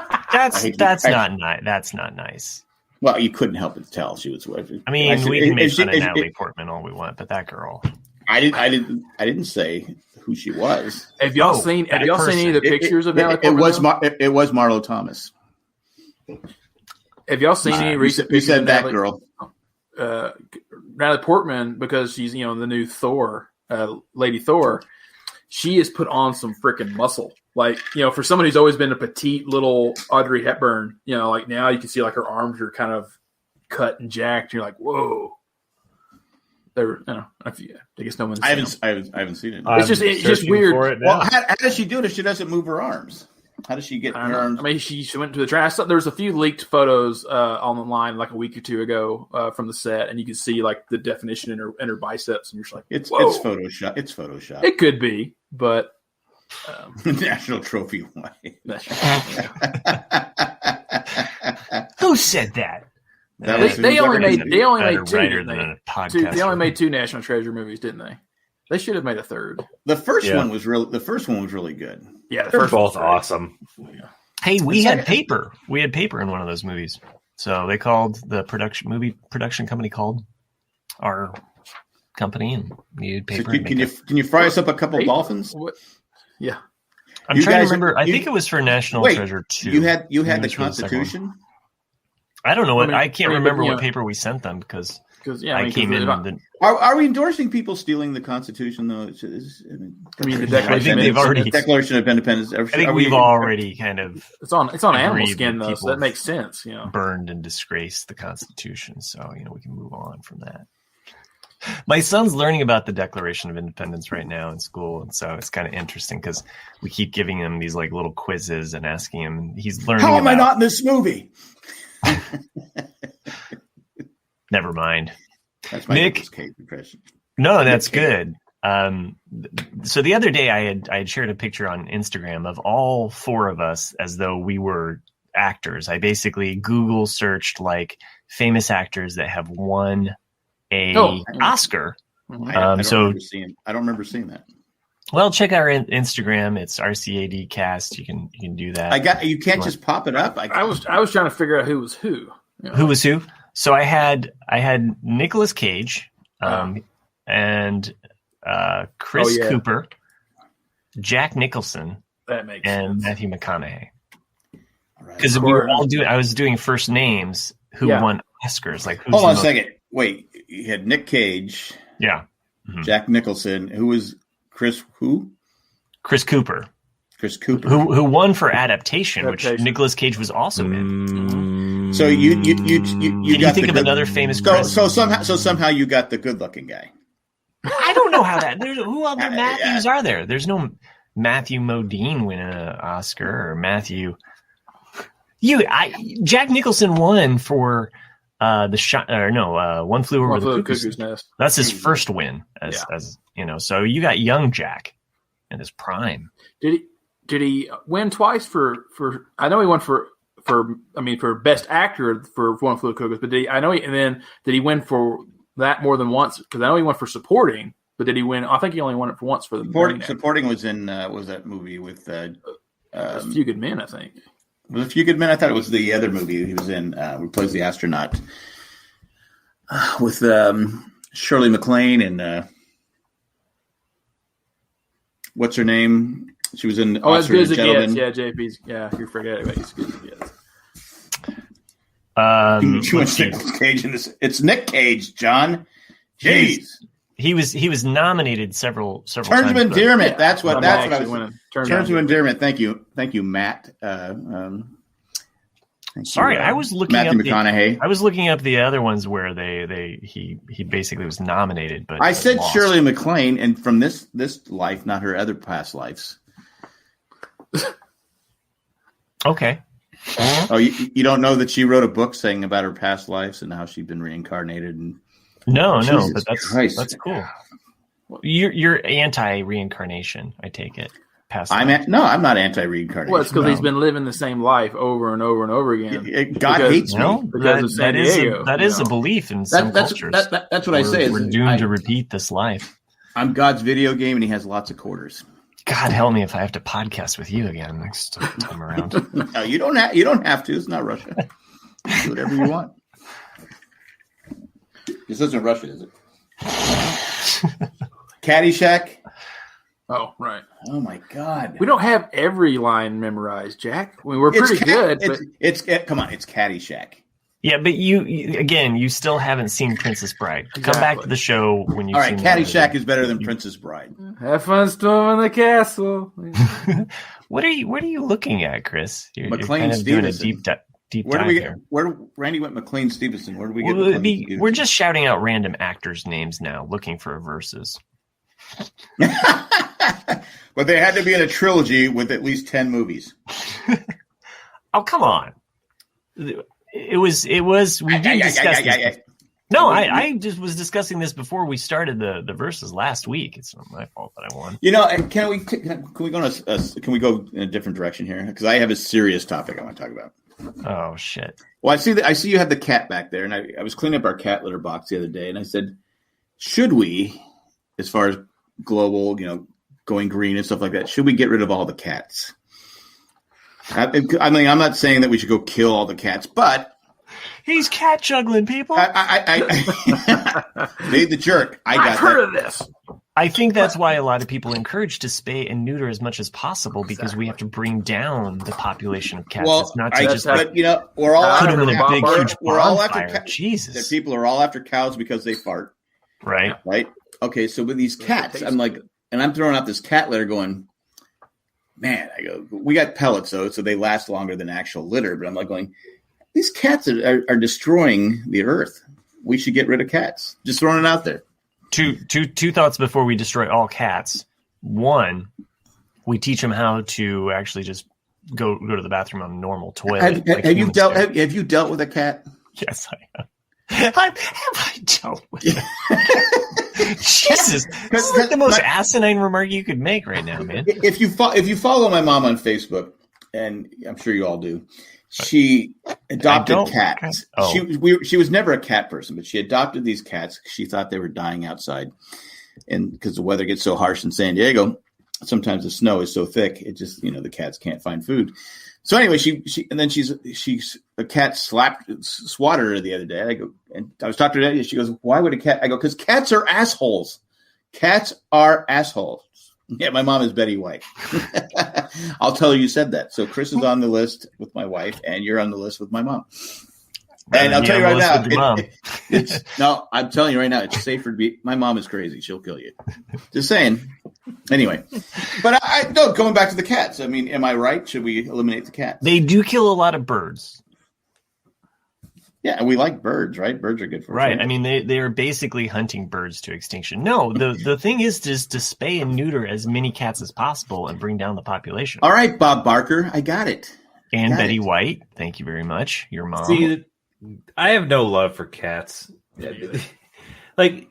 not nice. Well, you couldn't help but tell she was. I mean, we can make fun of Natalie Portman all we want, but that girl. I didn't say who she was. Have y'all seen any of the pictures of Natalie Portman? It was Marlo Thomas. Have y'all seen any recent pictures? You said that girl. Natalie Portman, because she's the new Thor, Lady Thor. She has put on some freaking muscle. Like, for someone who's always been a petite little Audrey Hepburn, like now you can see like her arms are kind of cut and jacked. You're like, whoa. I guess no one's. I haven't seen it. It's just weird. Well, how does she do it if she doesn't move her arms? How does she get her arms? I mean, she went to the trash. There was a few leaked photos online like a week or two ago from the set, and you can see like the definition in her biceps, and you're just like, it's Photoshop. It's Photoshop. It could be, but National Trophy wife. Who said that? They only made two. They only made 2 National Treasure movies, didn't they? They should have made a third. The first one was really good. Yeah, they're both awesome. Yeah. Hey, we had paper. We had paper in one of those movies. So they called the movie production company called our company and needed paper. So can you fry us up a couple dolphins? What? Yeah. I'm trying to remember. I think it was for National Treasure 2. You had the Constitution. I don't know what I can't remember what paper we sent them because I came in. Are we endorsing people stealing the Constitution though? The Declaration of Independence. I think we've already kind of. It's on animal skin though, so that makes sense. Burned and disgraced the Constitution, so we can move on from that. My son's learning about the Declaration of Independence right now in school, and so it's kind of interesting because we keep giving him these like little quizzes and asking him. And he's learning. How am I not in this movie? Never mind. That's my Nick. Cage impression. No, that's good. So the other day I had shared a picture on Instagram of all 4 of us as though we were actors. I basically Google searched like famous actors that have won a Oscar. I don't remember seeing that. Well, check out our Instagram. It's RCAD Cast. You can do that. You can't just pop it up. I was trying to figure out who was who. Who was who? So I had Nicolas Cage, and Chris Cooper, Jack Nicholson, and Matthew McConaughey. Because we were all I was doing first names who won Oscars. Like, hold on a second. Wait, you had Nick Cage. Yeah. Mm-hmm. Jack Nicholson. Who was Chris? Who? Chris Cooper. Chris Cooper, who won for adaptation, which Nicolas Cage was also in. So you got think of another famous. So somehow you got the good-looking guy. I don't know how that. Who other Matthews are there? There's no Matthew Modine winning an Oscar or Matthew. Jack Nicholson won for One Flew Over the Cuckoo's Nest. That's his first win as So you got young Jack in his prime. Did he win twice for? I know he won for best actor for One Flew Over the Cuckoo's, but did he win for that more than once? Because I know he won for supporting, but did he win? I think he only won it for once for the supporting was in was that movie with A Few Good Men, I think. Was A Few Good Men? I thought it was the other movie he was in. Where he plays the astronaut with Shirley MacLaine and what's her name? She was in. As Good as It Gets. Yeah, JP's. Yeah, you forget about As Good as It Gets. Too much Nicolas Cage in this. It's Nick Cage, John. Jeez. He was nominated several Terms times. of Endearment. That's what I was. Terms of Endearment. Thank you, Matt. Sorry, I was looking Matthew up McConaughey. I was looking up the other ones where he basically was nominated, but I said lost. Shirley MacLaine, and from this life, not her other past lives. Okay. Oh, you don't know that she wrote a book saying about her past lives and how she'd been reincarnated? And no, Jesus but Christ. that's cool. You're anti-reincarnation, I take it. I'm not anti-reincarnation. Well, it's because he's been living the same life over and over and over again. God hates me. Because of San Diego. That is a belief in some cultures. That's what I say. We're doomed to repeat this life. I'm God's video game, and he has lots of quarters. God help me if I have to podcast with you again next time around. No, you don't have to. It's not Russia. Do whatever you want. This isn't Russia, is it? Caddyshack. Oh, right. Oh, my God. We don't have every line memorized, Jack. I mean, we're pretty good. Come on, it's Caddyshack. Yeah, but you still haven't seen Princess Bride. Exactly. Come back to the show when you've seen. All right, Caddyshack is better than Princess Bride. Have fun storming the castle. What are you looking at, Chris? You're McLean kind of doing a Stevenson. deep Where dive do we here. Where Randy went McLean Stevenson? Where do we get? We're just shouting out random actors' names now, looking for verses. But they had to be in a trilogy with at least 10 movies. Oh, come on. It was. We did discuss this. No, I just was discussing this before we started the verses last week. It's not my fault that I won. Can we go in a different direction here? Because I have a serious topic I want to talk about. Oh shit. Well, I see you have the cat back there, and I was cleaning up our cat litter box the other day, and I said, should we, as far as global, going green and stuff like that, should we get rid of all the cats? I mean, I'm not saying that we should go kill all the cats, but he's cat juggling people. I made the jerk. I've heard of this. I think that's why a lot of people encourage to spay and neuter as much as possible because we have to bring down the population of cats. Well, it's not to we're all put after them in a big, huge we're all bonfire. after Jesus, the people are all after cows because they fart. Right. Okay, so with these cats, I'm like, and I'm throwing out this cat litter going, man, I go, we got pellets though, so they last longer than actual litter. But I'm like going, these cats are destroying the earth. We should get rid of cats. Just throwing it out there. Two thoughts before we destroy all cats. One, we teach them how to actually just go to the bathroom on a normal toilet. Have you dealt with a cat? Yes, I have. Have I dealt with it? Jesus, this is like the most asinine remark you could make right now, man. If you follow my mom on Facebook, and I'm sure you all do, she adopted cats. Oh. She was never a cat person, but she adopted these cats. She thought they were dying outside, and because the weather gets so harsh in San Diego, sometimes the snow is so thick, it just the cats can't find food. So anyway, a cat swatted her the other day. I go, and I was talking to her. She goes, "Why would a cat?" I go, "Because cats are assholes. Cats are assholes." Yeah, my mom is Betty White. I'll tell her you said that. So Chris is on the list with my wife, and you're on the list with my mom. And I'll tell you right now, I'm telling you right now, it's safer to be. My mom is crazy; she'll kill you. Just saying. Anyway, but going back to the cats. I mean, am I right? Should we eliminate the cats? They do kill a lot of birds. Yeah, and we like birds, right? Birds are good for us. Right. I mean, they are basically hunting birds to extinction. No, the thing is to spay and neuter as many cats as possible and bring down the population. All right, Bob Barker, I got it. And Betty White, thank you very much. Your mom. See, I have no love for cats. Like,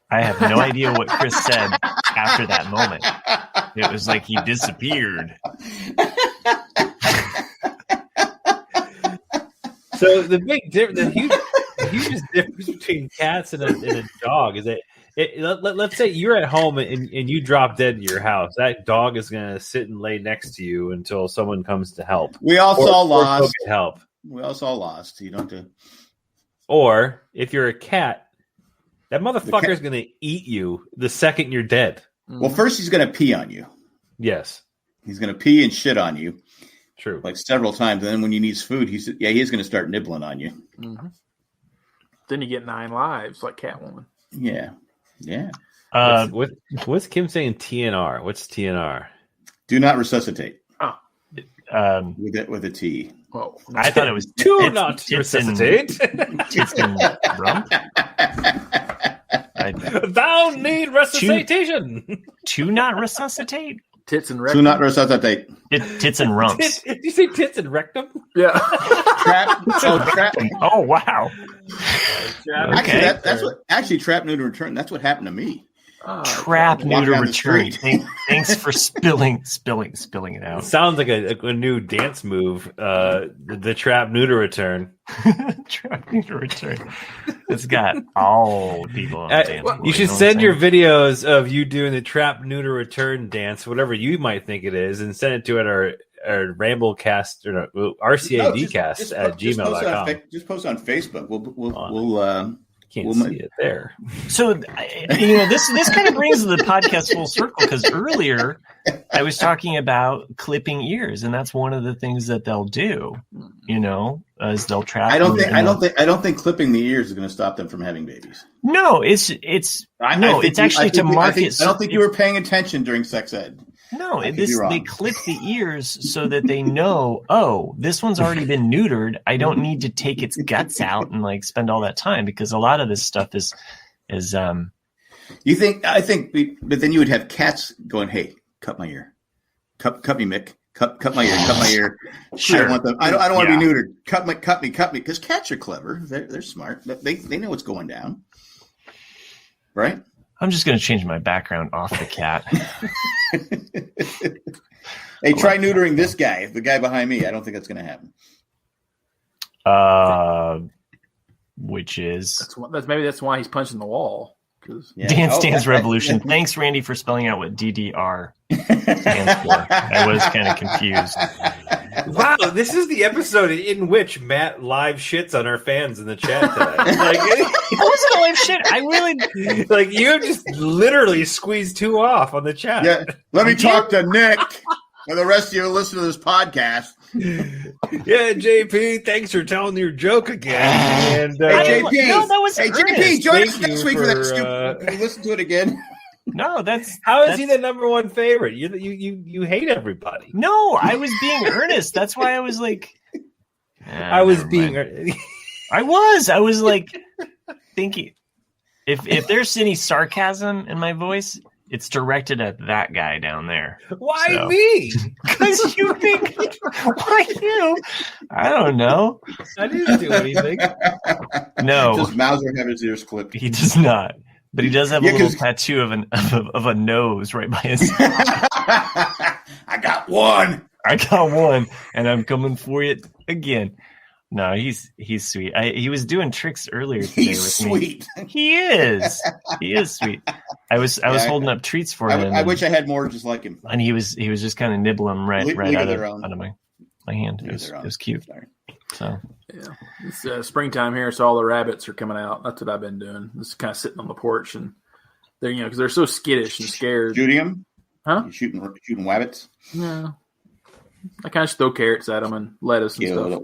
I have no idea what Chris said after that moment. It was like he disappeared. So the hugest difference between cats and a dog is that let's say you're at home and you drop dead in your house. That dog is going to sit and lay next to you until someone comes to help. We all saw Lost. Help. We all saw Lost. You don't have to. Or if you're a cat, that motherfucker is going to eat you the second you're dead. Well, first he's going to pee on you. Yes. He's going to pee and shit on you. True. Like several times. And then when he needs food, he's going to start nibbling on you. Mm-hmm. Then you get 9 lives like Catwoman. Yeah. Yeah. What's Kim saying TNR? What's TNR? Do not resuscitate. Oh. With a T. Well, I thought it was to not resuscitate. Tits and rump. Thou need resuscitation. To not resuscitate? Tits and rectum. Do not resuscitate. Tits and rumps. Did you say tits and rectum? Yeah. Trap. Oh, wow. Actually, trap, neuter, return. That's what happened to me. Trap, neuter, return. Thanks for spilling it out. It sounds like a new dance move. The trap, neuter, return. Trap, neuter, return. It's got all people on the dance. You should send your videos of you doing the trap, neuter, return dance, whatever you might think it is, and send it to our Ramblecast or RCADcast at gmail.com. Just post on Facebook. We'll can't see it there. So, this kind of brings the podcast full circle, because earlier I was talking about clipping ears, and that's one of the things that they'll do. Is they'll trap. I don't think clipping the ears is going to stop them from having babies. No, it's actually to market. I don't think you were paying attention during sex ed. No, they clip the ears so that they know, this one's already been neutered. I don't need to take its guts out and spend all that time, because a lot of this stuff is. You think? I think, but then you would have cats going, "Hey, cut my ear, cut me, Mick, cut my ear, cut my ear." Sure. I don't want to be neutered. Cut me, because cats are clever. They're smart. They know what's going down, right? I'm just going to change my background off the cat. Hey, try neutering this guy, the guy behind me. I don't think that's going to happen. Which is that's why he's punching the wall. Dance Revolution. Thanks, Randy, for spelling out what DDR stands for. I was kind of confused. Wow, this is the episode in which Matt live shits on our fans in the chat today. It wasn't a live shit. I really you just literally squeezed 2 off on the chat. Yeah, let me talk to Nick. And the rest of you listen to this podcast. Yeah, JP, thanks for telling your joke again. And JP, that was JP, join us next week for that stupid. Can you listen to it again? No, how is he the number one favorite? You hate everybody. No, I was being earnest. That's why I was like, I was being. I was like thinking, if there's any sarcasm in my voice, it's directed at that guy down there. Why me? Because you think, why you? I don't know. I didn't do anything. No. Does Mauser have his ears clipped? He does not. But he does have a little tattoo of a nose right by his. I got one, and I'm coming for it again. No, he's sweet. He was doing tricks earlier today he's with sweet. me. He is sweet. I was holding up treats for him. I wish I had more just like him. And he was just kind of nibbling right out of my hand. It was cute. Sorry. So yeah, it's springtime here, so all the rabbits are coming out. That's what I've been doing. Just kind of sitting on the porch, and they're because they're so skittish and scared. Shooting them? Huh? You shooting rabbits? Yeah. I kind of just throw carrots at them and lettuce and stuff.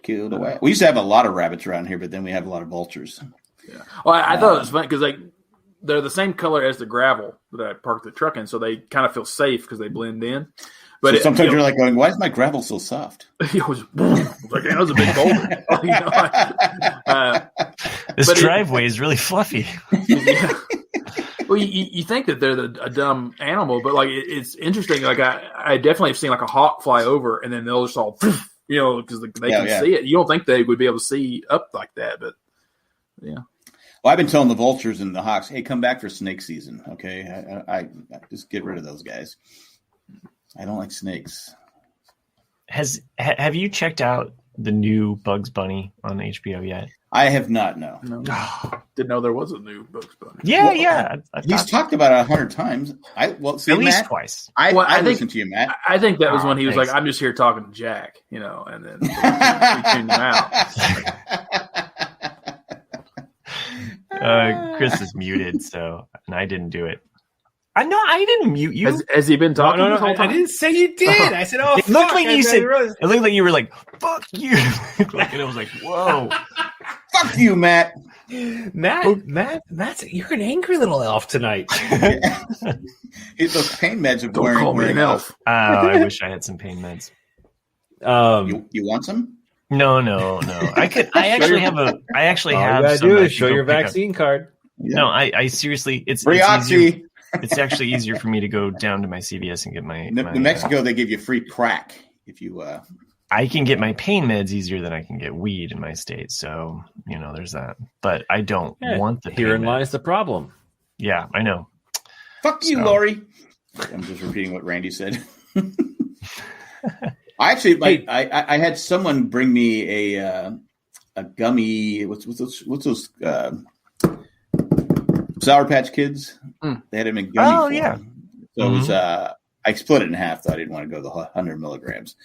Kill the rabbit. We used to have a lot of rabbits around here, but then we have a lot of vultures. Yeah. Well, I thought it was fun because they're the same color as the gravel that I parked the truck in, so they kind of feel safe because they blend in. But so sometimes you're like going, "Why is my gravel so soft?" It was like that was a big boulder. This driveway is really fluffy. Yeah. Well, you think that they're a dumb animal, but it's interesting. Like I definitely have seen like a hawk fly over, and then they'll just all, because they can see it. You don't think they would be able to see up like that, but yeah. Well, I've been telling the vultures and the hawks, "Hey, come back for snake season, okay? I just get rid of those guys. I don't like snakes." Have you checked out the new Bugs Bunny on HBO yet? I have not. No. Didn't know there was a new Bugs Bunny. Yeah. He's talked about it 100 times. At least Matt, twice. I listened to you, Matt. I think that was when he was like, "I'm just here talking to Jack," and then we tuned him out. Chris is muted, and I didn't do it. I didn't mute you. Has he been talking this whole time? I didn't say you did. I said, it looked like you said. It looked like you were like, "Fuck you," and I was like, "Whoa, fuck you, Matt." Matt, you're an angry little elf tonight. Those pain meds are Don't call me an elf. I wish I had some pain meds. You want some? No. I actually have. All you have. Gotta do is show your vaccine card. Yeah. No, I seriously, it's easier. It's actually easier for me to go down to my CVS and get my. In Mexico, they give you free crack if you. I can get my pain meds easier than I can get weed in my state, so there's that. But I don't want the. Herein lies the problem. Yeah, I know. Fuck you, Lori. I'm just repeating what Randy said. I had someone bring me a gummy. What's those? Sour Patch Kids. They had them in gummy form. Yeah. So it was. I split it in half. Though I didn't want to go the 100 milligrams.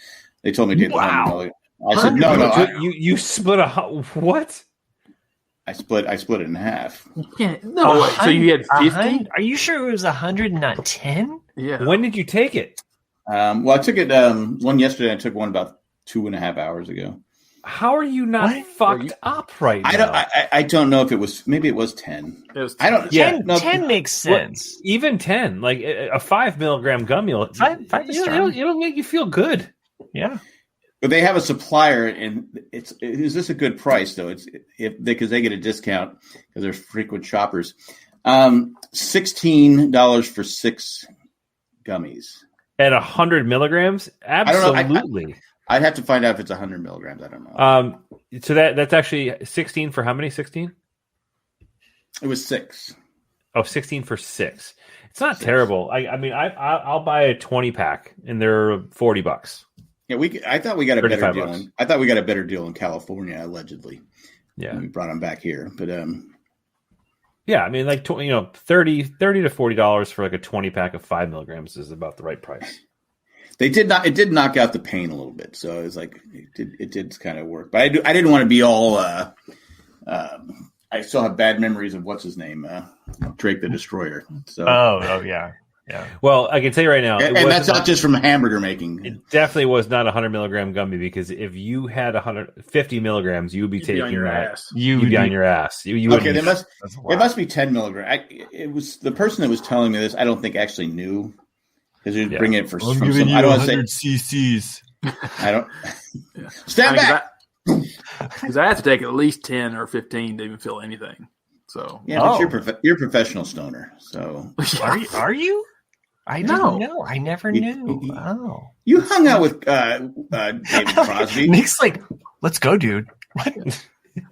They told me to get the 100 milligrams. I said no. You split what? I split it in half. No. So you had 50? Are you sure it was 100, not 10? Yeah. When did you take it? Well, I took it one yesterday. I took one about 2.5 hours ago. How are you not fucked up right now? I don't know if it was. Maybe it was 10. It was 10. I don't. 10 makes sense. Even 10, like a 5 milligram gummy, it'll make you feel good. Yeah. But they have a supplier, and is this a good price though? Because they get a discount because they're frequent shoppers. $16 for 6 gummies at 100 milligrams. Absolutely. I'd have to find out if it's 100 milligrams. I don't know. So that's actually 16 for how many? 16? It was 6. Oh, 16 for 6. It's not terrible. I'll buy a 20 pack, and they're $40. Yeah, I thought we got a better deal. I thought we got a better deal in California, allegedly. Yeah, we brought them back here, but yeah, I mean, like $30 to $40 for like a 20 pack of 5 milligrams is about the right price. It did knock out the pain a little bit, so it was like it did kind of work. But I didn't want to be all. I still have bad memories of what's his name, Drake the Destroyer. So yeah. Well, I can tell you right now, and that's not just from hamburger making. It definitely was not a 100 milligram gummy, because if you had 150 milligrams, you would be taking your ass. You'd be on your ass. You okay, it must be 10 milligrams. It was the person that was telling me this. I don't think actually knew. Because you're bringing it from some. I don't want to say cc's. I don't stand back because I have to take at least 10 or 15 to even feel anything. So but you're a professional stoner. So are you? I didn't know. I never knew. You hung out with David Crosby. Nick's like, let's go, dude. What?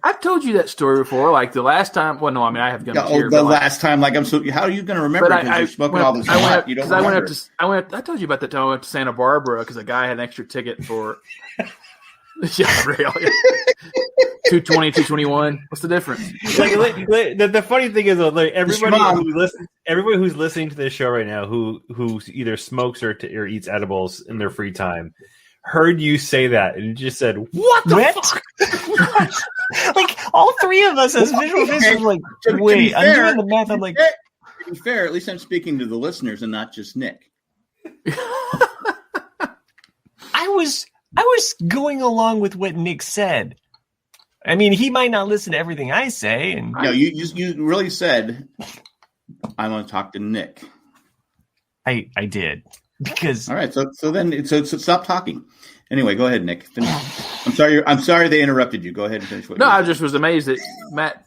I've told you that story before. Like the last time. Well, no, I mean I have gummies here. Last time, like I'm so. How are you going to remember? Because you're smoking all this pot. You don't remember. I told you about that time I went to Santa Barbara because a guy had an extra ticket for. Yeah, really. 220, 221. What's the difference? The funny thing is, everybody who's listening to this show right now, who either smokes or eats edibles in their free time, heard you say that and just said, "What the fuck?" Like all three of us as visual faces, like, wait, I'm doing the math. I'm like, to be fair, at least I'm speaking to the listeners and not just Nick. I was going along with what Nick said. I mean, he might not listen to everything I say. And no, you really said, "I'm going to talk to Nick." I did because all right. So stop talking. Anyway, go ahead, Nick. Finish. I'm sorry they interrupted you. Go ahead and finish. I just was amazed that Matt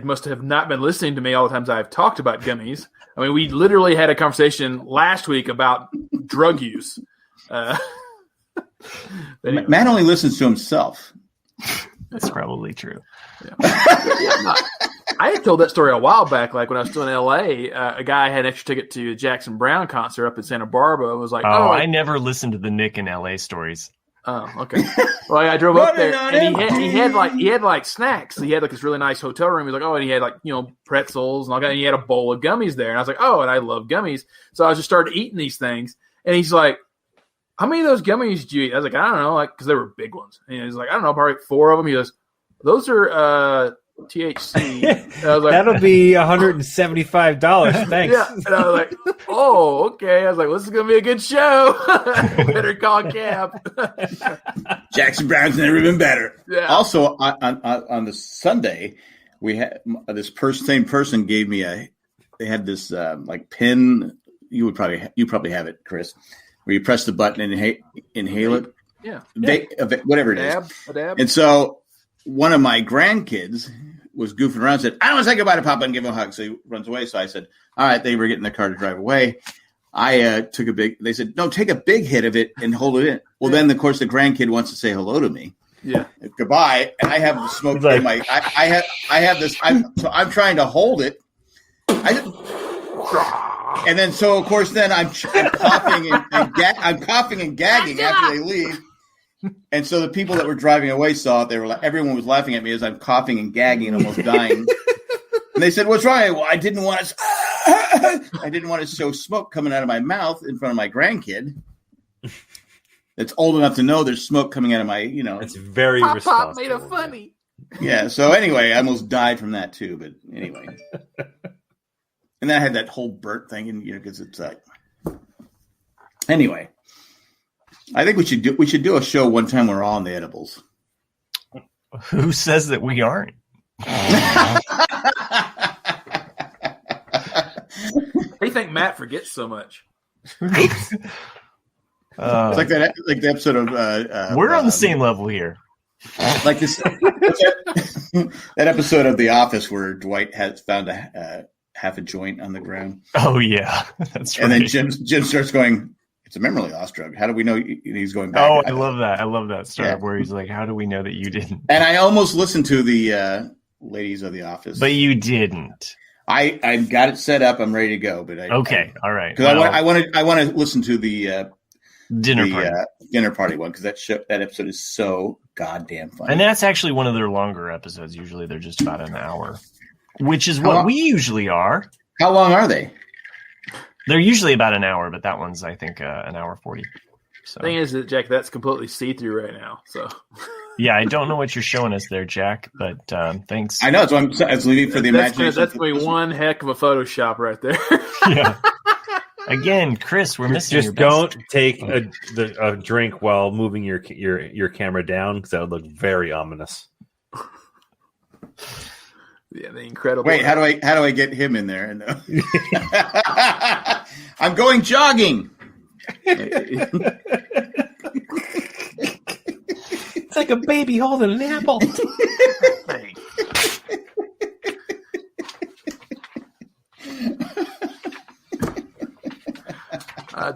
must have not been listening to me all the times I've talked about gummies. I mean, we literally had a conversation last week about drug use. Anyway. Matt only listens to himself. That's probably true. Yeah. I had told that story a while back, like when I was still in L.A. A guy had an extra ticket to a Jackson Browne concert up in Santa Barbara. And was like, I never listened to the Nick in L.A. stories. Oh, okay. Well, I drove up there, and he had like snacks. He had like this really nice hotel room. He was like, and he had like pretzels and all that. And he had a bowl of gummies there, and I was like, and I love gummies. So I just started eating these things, and he's like, "How many of those gummies did you eat?" I was like, "I don't know," like because they were big ones. And he's like, "I don't know, probably 4 of them." He goes, "Those are THC. I was like, that'll be $175. Thanks. Yeah, and I was like, oh, okay. I was like, well, this is gonna be a good show. Better call cab. Jackson Brown's never been better. Yeah. Also, on the Sunday, we had this same person gave me they had this like pin. You probably have it, Chris, where you press the button and inhale it. Yeah. Whatever it is. A dab. And so one of my grandkids was goofing around and said, I don't want to say goodbye to Papa and give him a hug. So he runs away. So I said, all right, they were getting in the car to drive away. I took they said, no, take a big hit of it and hold it in. Well, then, of course, the grandkid wants to say hello to me. Yeah. Goodbye. And I have the smoke in my, I have this, so I'm trying to hold it. And then, so of course, then I'm coughing I'm coughing and gagging after they leave. And so the people that were driving away saw it. They were like, everyone was laughing at me as I'm coughing and gagging and almost dying. And they said, "What's wrong?" Well, I didn't want to show smoke coming out of my mouth in front of my grandkid. That's old enough to know there's smoke coming out of my, It's very Pop responsible. made a funny. Yeah. So anyway, I almost died from that too. But anyway, and then I had that whole burnt thing, and because it's like, anyway. I think we should do a show one time where we're all on the edibles. Who says that we aren't? They think Matt forgets so much. It's like the episode of we're on the same level here. Like this that episode of The Office where Dwight has found a half a joint on the ground. Oh yeah, that's right. And then Jim starts going, it's a memory loss drug. How do we know he's going back? Oh, I love that. I love that story where he's like, how do we know that you didn't? And I almost listened to the ladies of The Office. But you didn't. I got it set up. I'm ready to go. But all right. Because I want to listen to the dinner party one because that episode is so goddamn funny. And that's actually one of their longer episodes. Usually they're just about an hour, which is what we usually are. How long are they? They're usually about an hour, but that one's, I think, an hour 40. So. The thing is that, Jack, that's completely see-through right now. So, yeah, I don't know what you're showing us there, Jack, but thanks. I know. So I was leaving for the imagination. That's going to be one heck of a Photoshop right there. Yeah. Again, Chris, we're missing your best. Don't take a drink while moving your camera down because that would look very ominous. Yeah, the incredible. Wait, how do I get him in there? I'm going jogging. It's like a baby holding an apple.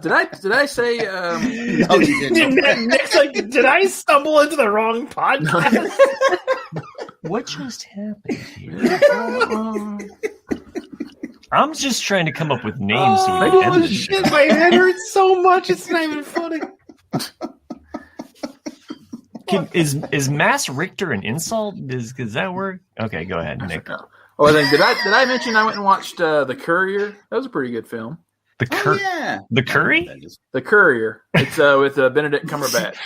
Did I say? No, you didn't. Nick's like, did I stumble into the wrong podcast? What just happened here? I'm just trying to come up with names. So we can end this shit! My head hurts so much; it's not even funny. Is Mass Richter an insult? Does that work? Okay, go ahead, Nick. Oh, then did I mention I went and watched The Courier? That was a pretty good film. The Curry? The Courier. It's with Benedict Cumberbatch.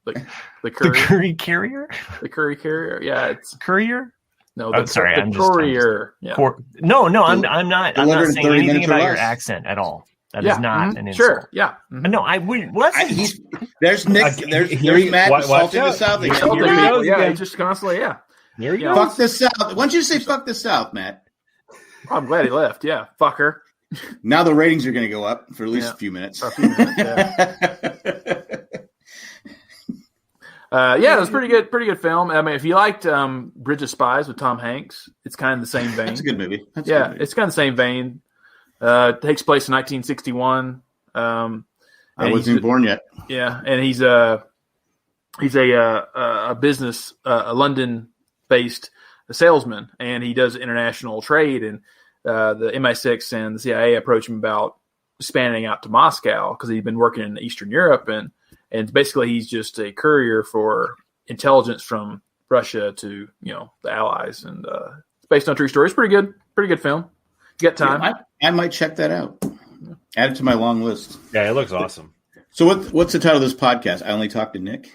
The Courier. The Curry Carrier? The Curry Carrier. Yeah, it's Courier. No, sorry, the Courier. Yeah. No, I'm not saying anything about your accent at all. That is not an insult. Sure. Yeah. Mm-hmm. No, I wouldn't. There's Nick. There's Matt assaulting the South. Yeah, just constantly. Yeah. Here you go. Fuck the South. Why don't you say fuck the South, Matt? I'm glad he left. Yeah. Fucker. Now the ratings are going to go up for at least a few minutes. Yeah, it was pretty good film. I mean, if you liked Bridge of Spies with Tom Hanks, it's kind of the same vein. That's a good movie. It's kind of the same vein. It takes place in 1961. I wasn't born yet. Yeah, and he's a business, a London-based salesman, and he does international trade. And the MI6 and the CIA approach him about spanning out to Moscow because he'd been working in Eastern Europe and basically he's just a courier for intelligence from Russia to, the Allies. And it's based on true story. It's pretty good film. You got time? Yeah, I might check that out. Add it to my long list. Yeah, it looks awesome. So what's the title of this podcast? I only talk to Nick.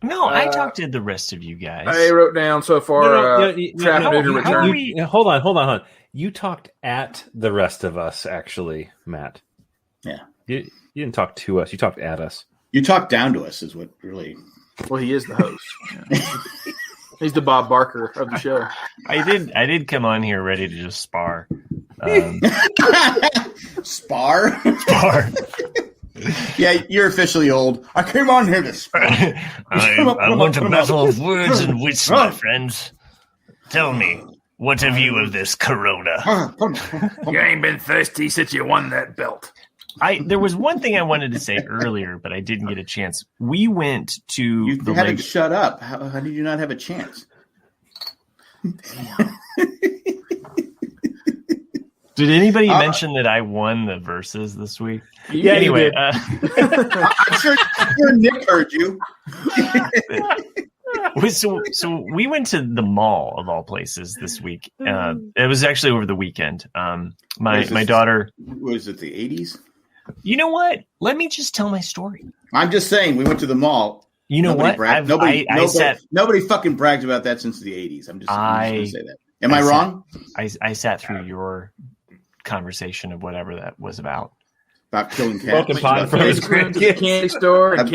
No, I talked to the rest of you guys. I wrote down so far. Neuter Return. Hold on. You talked at the rest of us, actually, Matt. Yeah. You didn't talk to us. You talked at us. You talked down to us is what really... Well, he is the host. Yeah. He's the Bob Barker of the show. I did come on here ready to just spar. Spar? Spar. Yeah, you're officially old. I came on here to spar. I want a battle of words and wits, my friends. Tell me, what have you of this corona? You ain't been thirsty since you won that belt. There was one thing I wanted to say earlier, but I didn't get a chance. We went to you haven't shut up. How did you not have a chance? Did anybody mention that I won the verses this week? Yeah, anyway, I'm sure Nick heard you. So we went to the mall of all places this week. It was actually over the weekend. My daughter. Was it the 80s? You know what? Let me just tell my story. I'm just saying, we went to the mall. You know what? Nobody fucking bragged about that since the 80s. I'm just going to say that. Am I wrong? I sat through your conversation of whatever that was about. About killing cats. About candy store and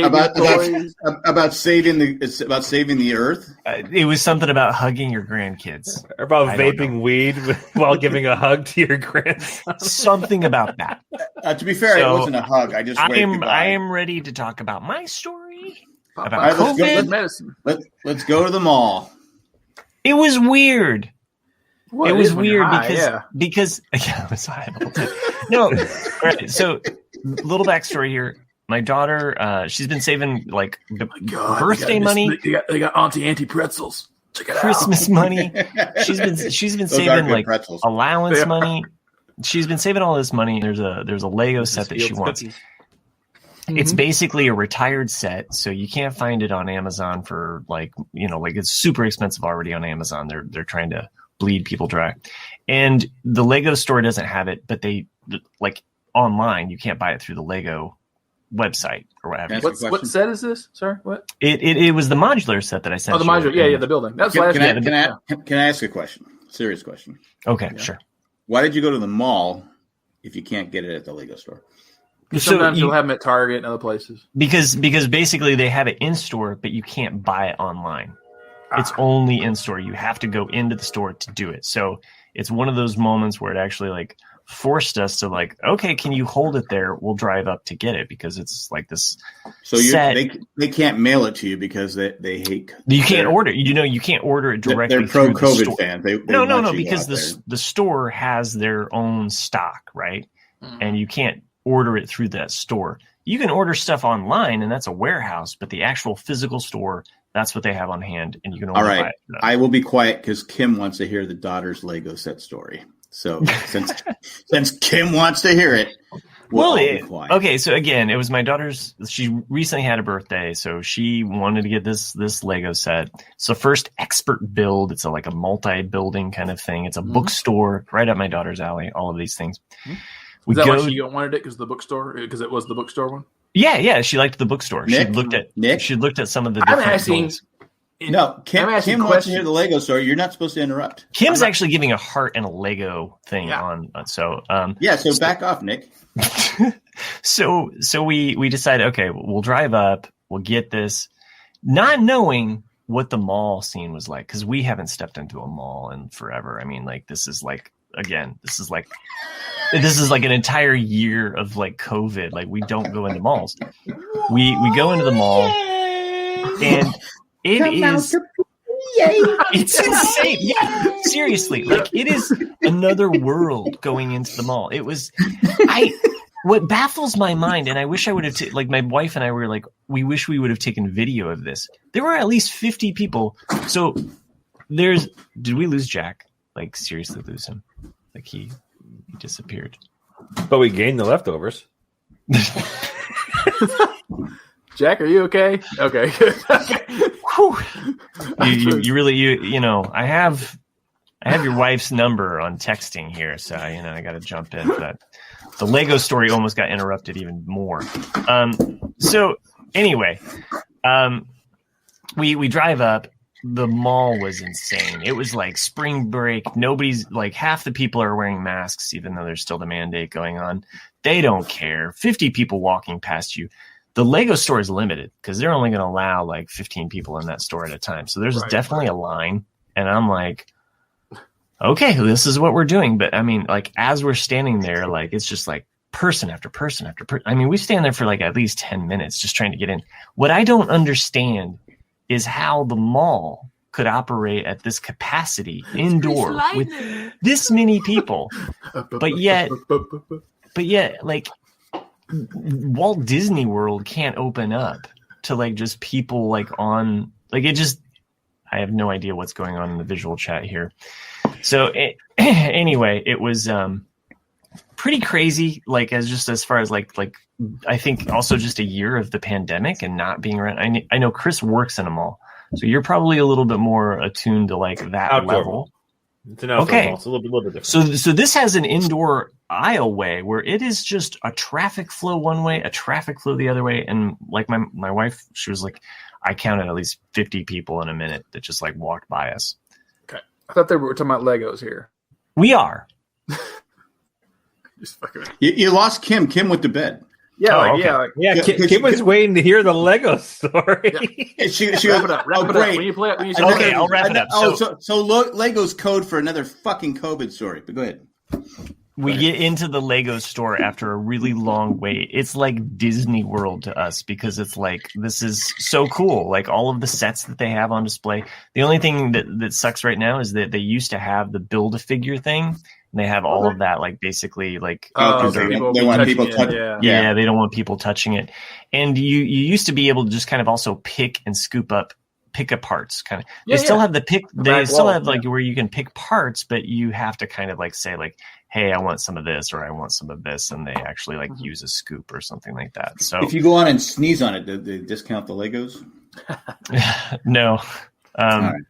about saving the earth. It was something about hugging your grandkids. Or about vaping weed while giving a hug to your grandson. Something about that. To be fair, it wasn't a hug. I am ready to talk about my story about COVID. Let's go to the mall. It was weird. Well, it was weird because it was high the whole time. No, right. So little backstory here. My daughter, she's been saving like birthday money. They got Auntie pretzels. Check it Christmas out. money. She's been saving like pretzels. Allowance money. She's been saving all this money. There's a Lego set that she wants. Mm-hmm. It's basically a retired set, so you can't find it on Amazon for like it's super expensive already on Amazon. They're trying to bleed people dry, and the Lego store doesn't have it, but they like online you can't buy it through the Lego website or whatever. What set is this? Sorry, what? It was the modular set that I sent. Oh, the modular, yeah, the building. That's can I ask a question? Serious question. Okay, sure. Why did you go to the mall if you can't get it at the Lego store? Sometimes you'll have them at Target and other places. Because basically they have it in store, but you can't buy it online. It's only in store. You have to go into the store to do it. So it's one of those moments where it actually like forced us to like, okay, can you hold it there? We'll drive up to get it because it's like this. So they can't mail it to you because they hate. You can't order. You can't order it directly. They're pro COVID fans. No, because the store has their own stock, right? And you can't order it through that store. You can order stuff online, and that's a warehouse, but the actual physical store, that's what they have on hand, and you can only buy it. I will be quiet because Kim wants to hear the daughter's Lego set story. So since Kim wants to hear it, we'll be quiet. Okay, so again, it was my daughter's. She recently had a birthday, so she wanted to get this Lego set. So first expert build. It's like a multi-building kind of thing. It's a bookstore right up my daughter's alley. All of these things. Mm-hmm. Is that why she wanted it? Because it was the bookstore one. Yeah, she liked the bookstore. Nick, she looked at some of the different buildings. No, Kim wants to hear the Lego story. You're not supposed to interrupt. Kim's actually giving a heart and a Lego thing on. So back off, Nick. So we decided, okay, we'll drive up, we'll get this, not knowing what the mall scene was like because we haven't stepped into a mall in forever. I mean, like this is like an entire year of like COVID. Like we don't go into malls. We go into the mall and it's insane. Yeah, seriously. Like it is another world going into the mall. It was what baffles my mind, and I wish I would have like my wife and I were like, we wish we would have taken video of this. There were at least 50 people. So did we lose Jack? Like seriously lose him? Like he disappeared. But we gained the leftovers. Jack, are you okay? Okay. you really I have your wife's number on texting here, so I got to jump in. But the Lego story almost got interrupted even more. So anyway, we drive up. The mall was insane. It was like spring break. Nobody's like, half the people are wearing masks, even though there's still the mandate going on. They don't care. 50 people walking past you. The Lego store is limited because they're only going to allow like 15 people in that store at a time. So there's definitely a line. And I'm like, okay, this is what we're doing. But I mean, like, as we're standing there, like, it's just like person after person after person. I mean, we stand there for like at least 10 minutes just trying to get in. What I don't understand is how the mall could operate at this capacity indoor with this many people. But yet, like, Walt Disney World can't open up to like just people like on, like, it just, I have no idea what's going on in the visual chat here. So anyway, it was pretty crazy, like, as far as like I think also just a year of the pandemic and not being around. I know Chris works in a mall, so you're probably a little bit more attuned to like that outdoor level. It's an outdoor mall. It's a little bit different. So this has an indoor aisleway where it is just a traffic flow one way, a traffic flow the other way, and like my wife, she was like, I counted at least 50 people in a minute that just like walked by us. Okay, I thought we were talking about Legos here. We are. Just fucking. You lost Kim. Kim went to bed. Yeah, Kim was waiting to hear the Lego story. Yeah. She wrap it up. When you play it, when you okay, I'll wrap it up. So Lego's code for another fucking COVID story. But go ahead. We get into the Lego store after a really long wait. It's like Disney World to us because it's like, this is so cool. Like all of the sets that they have on display. The only thing that sucks right now is that they used to have the Build-A-Figure thing. And they have all of that, like basically like they want people touching it. Yeah, they don't want people touching it. And you used to be able to just kind of also pick and scoop up parts kind of. They still have like where you can pick parts, but you have to kind of like say like, hey, I want some of this or I want some of this, and they actually like use a scoop or something like that. So if you go on and sneeze on it, do they discount the Legos? No. It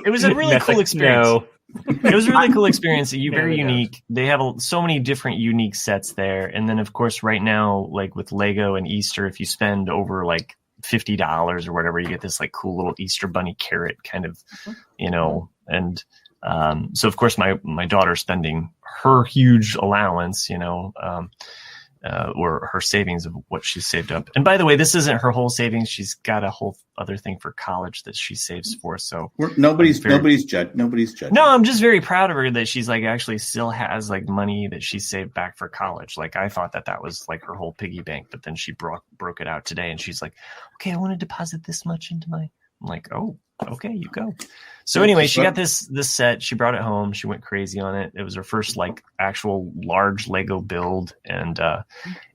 was a really cool experience. No. It was a really cool experience. Very unique. They have so many different unique sets there. And then, of course, right now, like with Lego and Easter, if you spend over like $50 or whatever, you get this like cool little Easter bunny carrot kind of, and so, of course, my daughter's spending her huge allowance, or her savings of what she saved up. And by the way, this isn't her whole savings. She's got a whole other thing for college that she saves for. So nobody's judging. No, I'm just very proud of her that she's like actually still has like money that she saved back for college. Like I thought that was like her whole piggy bank, but then she broke it out today and she's like, okay, I want to deposit this much into my, I'm like, oh, okay, you go. So anyway, she got this set. She brought it home. She went crazy on it. It was her first like actual large Lego build, and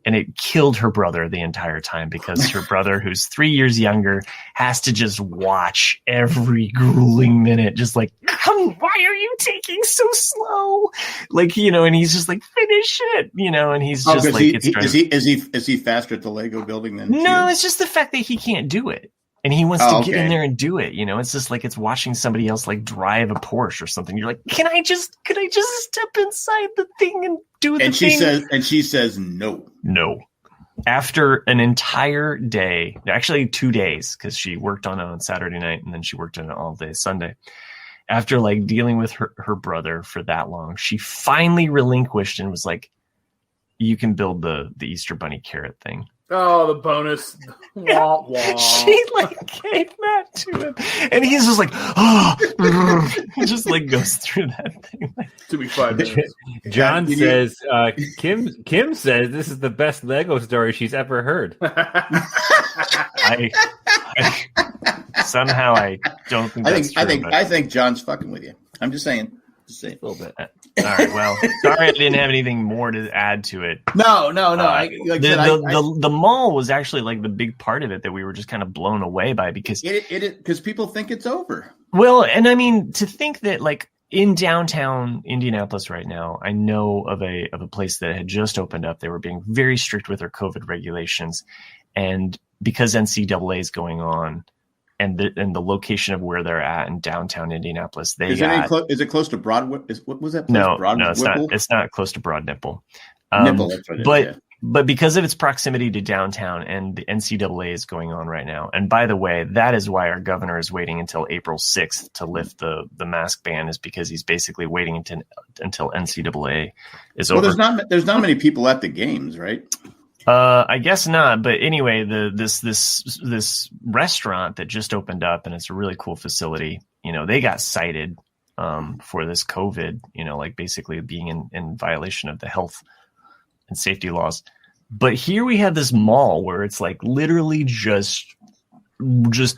it killed her brother the entire time because her brother, who's 3 years younger, has to just watch every grueling minute, just like, why are you taking so slow? Like, and he's just like, finish it, and he's just like, is he faster at the Lego building than? No, it's just the fact that he can't do it. And he wants to get in there and do it. It's just like it's watching somebody else like drive a Porsche or something. You're like, can I just step inside the thing and do the thing? And she says no. No. After an entire day, actually 2 days, because she worked on it on Saturday night and then she worked on it all day Sunday. After like dealing with her brother for that long, she finally relinquished and was like, you can build the Easter Bunny carrot thing. Oh, the bonus. Wah, wah. She like gave that to him. And he's just like, oh, he just like goes through that thing. To be 5 minutes. John says, Kim says this is the best Lego story she's ever heard. Somehow I don't think that's true. I think John's fucking with you. I'm just saying. A little bit. All right. Well, sorry I didn't have anything more to add to it. No. The mall was actually like the big part of it that we were just kind of blown away by because because people think it's over. Well, and I mean to think that like in downtown Indianapolis right now, I know of a place that had just opened up. They were being very strict with their COVID regulations, and because NCAA is going on. And the location of where they're at in downtown Indianapolis, is it close to Broad? What was that place? No, it's not. It's not close to Broad Nipple. Nipple, that's what it is, But because of its proximity to downtown, and the NCAA is going on right now. And by the way, that is why our governor is waiting until April 6th to lift the mask ban, is because he's basically waiting until NCAA is over. Well, there's not many people at the games, right? I guess not. But anyway, this restaurant that just opened up, and it's a really cool facility. They got cited for this COVID, like basically being in violation of the health and safety laws. But here we have this mall where it's like literally just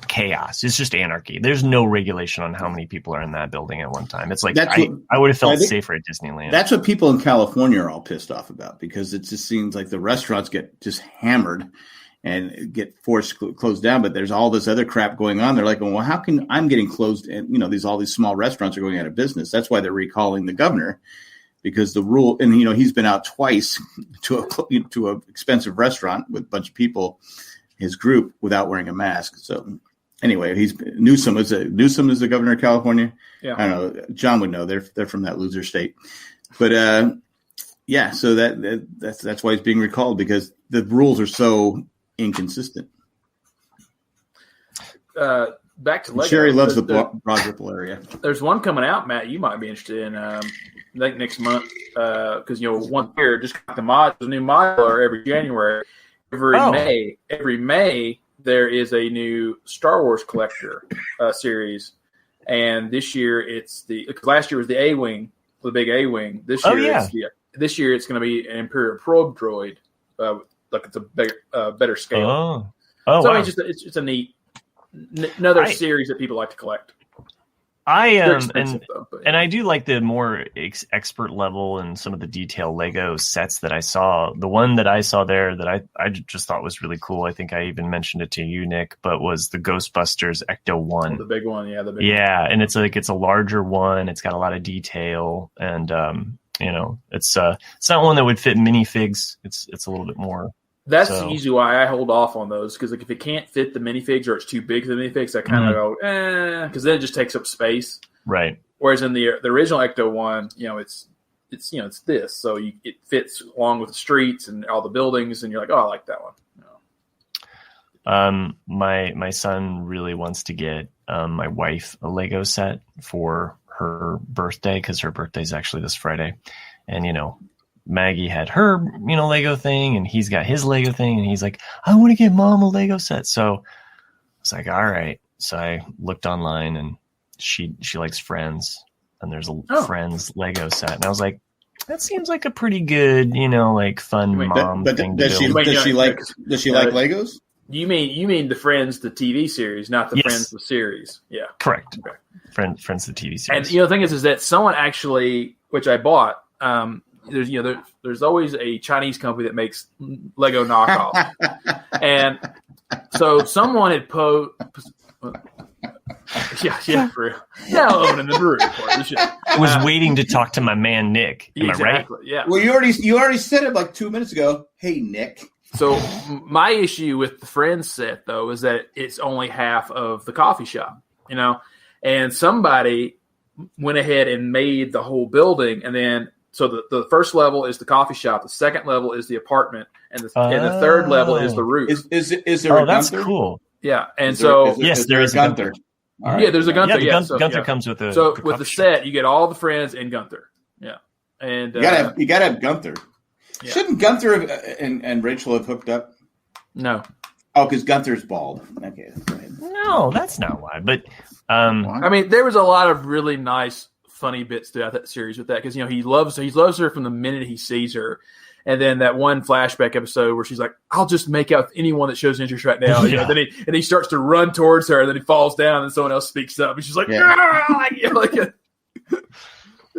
chaos. It's just anarchy. There's no regulation on how many people are in that building at one time. It's like I would have felt safer at Disneyland. That's what people in California are all pissed off about, because it just seems like the restaurants get just hammered and get forced closed down. But there's all this other crap going on. They're like, well, how can I'm getting closed? And all these small restaurants are going out of business. That's why they're recalling the governor. Because the rule, and he's been out twice to a expensive restaurant with a bunch of people, his group, without wearing a mask. So anyway, Newsom is the governor of California. Yeah, I don't know. John would know. They're from that loser state. But so that's why he's being recalled, because the rules are so inconsistent. Back to Lego. Sherry loves the Broad Ripple area. There's one coming out, Matt, you might be interested in. I think next month, because one year just got the new modular every January. Every May there is a new Star Wars collector series, and this year because last year was the A-wing, the big A-wing. This year it's going to be an Imperial probe droid, like it's a better scale. So wow. I mean, it's a neat another series that people like to collect. And I do like the more expert level and some of the detail Lego sets that I saw. The one that I saw there that I just thought was really cool, I think I even mentioned it to you, Nick, but was the Ghostbusters Ecto 1. The big one, yeah. And it's a larger one. It's got a lot of detail, and it's not one that would fit minifigs. It's a little bit more. That's usually why I hold off on those, because if it can't fit the minifigs or it's too big for the minifigs, I kind of go, because then it just takes up space. Right. Whereas in the original Ecto 1, it's this, so it fits along with the streets and all the buildings, and you're like, oh, I like that one. My son really wants to get my wife a Lego set for her birthday, because her birthday is actually this Friday, and Maggie had her, Lego thing, and he's got his Lego thing, and he's like, I want to get mom a Lego set. So I was like, all right. So I looked online, and she likes Friends, and there's a Friends Lego set. And I was like, that seems like a pretty good, fun mom thing to do. Does she like Legos? You mean the Friends, the TV series, not the Friends, the series. Yeah. Correct. Okay. Friends, the TV series. And the thing is that someone actually, which I bought, there's always a Chinese company that makes Lego knockoffs, and so someone had yeah, for real. Yeah, in the brewery part. I was waiting to talk to my man Nick. Am I right? Yeah. Well, you already said it like 2 minutes ago. Hey, Nick. So my issue with the Friends set, though, is that it's only half of the coffee shop. And somebody went ahead and made the whole building, and then. So the first level is the coffee shop. The second level is the apartment, and the third level is the roof. Is there? That's cool. Yeah, and there is a Gunther. Right. Yeah, there's a Gunther. Yeah, Gunther comes with the. So with the set, you get all the Friends and Gunther. Yeah, and you gotta have Gunther. Yeah. Shouldn't Gunther and Rachel have hooked up? No. Oh, because Gunther's bald. Okay, go ahead. No, that's not why. But I mean, there was a lot of really nice, funny bits throughout that series with that, because he loves her from the minute he sees her, and then that one flashback episode where she's like, "I'll just make out with anyone that shows interest right now." Then he starts to run towards her, and then he falls down, and someone else speaks up, and she's like, there's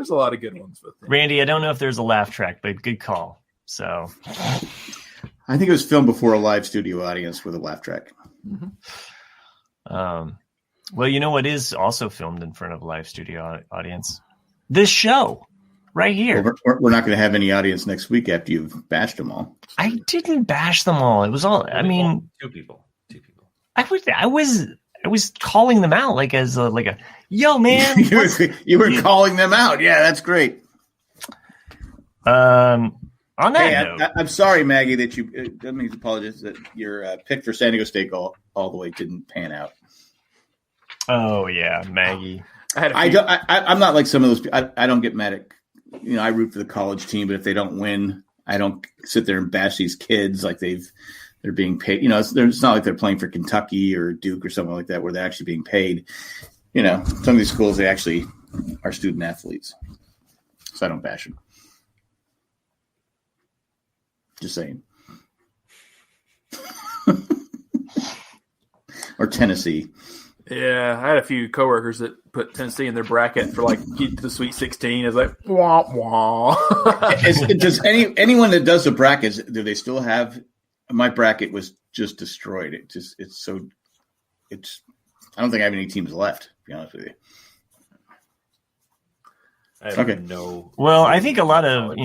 a lot of good ones with him. Randy, I don't know if there's a laugh track, but good call. So I think it was filmed before a live studio audience with a laugh track. Mm-hmm. Well, what is also filmed in front of a live studio audience? This show right here. Well, we're not going to have any audience next week after you've bashed them all. I didn't bash them all. It was all. I mean, two people. I was calling them out like a yo man. you were calling them out. Yeah, that's great. All On that note, I'm sorry, Maggie, that you. Let me apologize that your pick for San Diego State all the way didn't pan out. Oh yeah, Maggie. I'm not like some of those. I don't get mad at. I root for the college team, but if they don't win, I don't sit there and bash these kids like they're being paid. It's not like they're playing for Kentucky or Duke or something like that where they're actually being paid. Some of these schools, they actually are student athletes. So I don't bash them. Just saying. Or Tennessee. Yeah, I had a few coworkers that put Tennessee in their bracket for get to the Sweet 16. It's like wah wah. Does anyone that does the brackets, do they still have? My bracket was just destroyed. I don't think I have any teams left. To be honest with you. Well, I think a lot of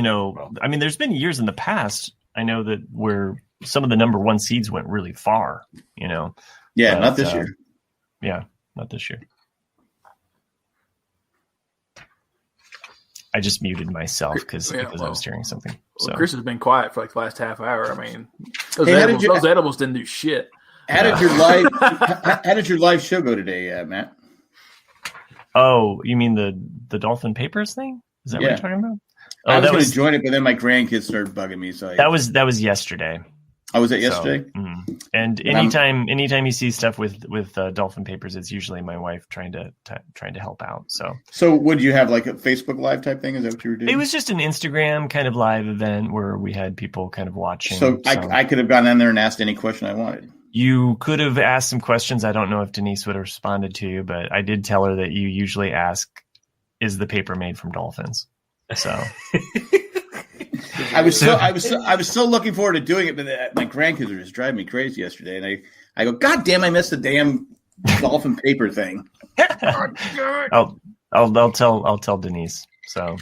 there's been years in the past. I know that where some of the number one seeds went really far. Yeah, not this year. Yeah, not this year. I just muted myself because I was hearing something. So Chris has been quiet for the last half hour. I mean, those edibles didn't do shit. How did your live show go today, Matt? Oh, you mean the Dolphin Papers thing? Is that what you're talking about? I was going to join it, but then my grandkids started bugging me. So that was yesterday. Oh, was it yesterday? So, and anytime you see stuff with Dolphin Papers, it's usually my wife trying to help out. So would you have like a Facebook Live type thing? Is that what you were doing? It was just an Instagram kind of live event where we had people kind of watching. So I could have gone in there and asked any question I wanted. You could have asked some questions. I don't know if Denise would have responded to you, but I did tell her that you usually ask, "Is the paper made from dolphins?" So. I was so looking forward to doing it, but my grandkids were just driving me crazy yesterday, and I go, God damn, I missed the damn dolphin paper thing. I'll tell Denise. So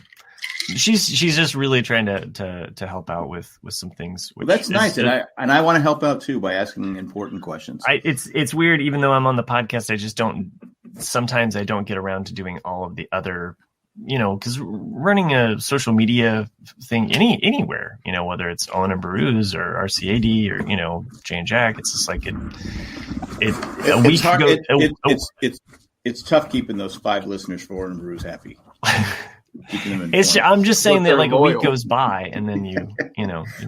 she's just really trying to help out with some things. Well, that's nice, and I want to help out too by asking important questions. It's weird, even though I'm on the podcast, sometimes I don't get around to doing all of the other. Because running a social media thing anywhere, whether it's Owen and Baruz or RCAD or Jay and Jack, it's just like it's tough keeping those 5 listeners for Owen and Baruz happy. I'm just saying that a week goes by and then you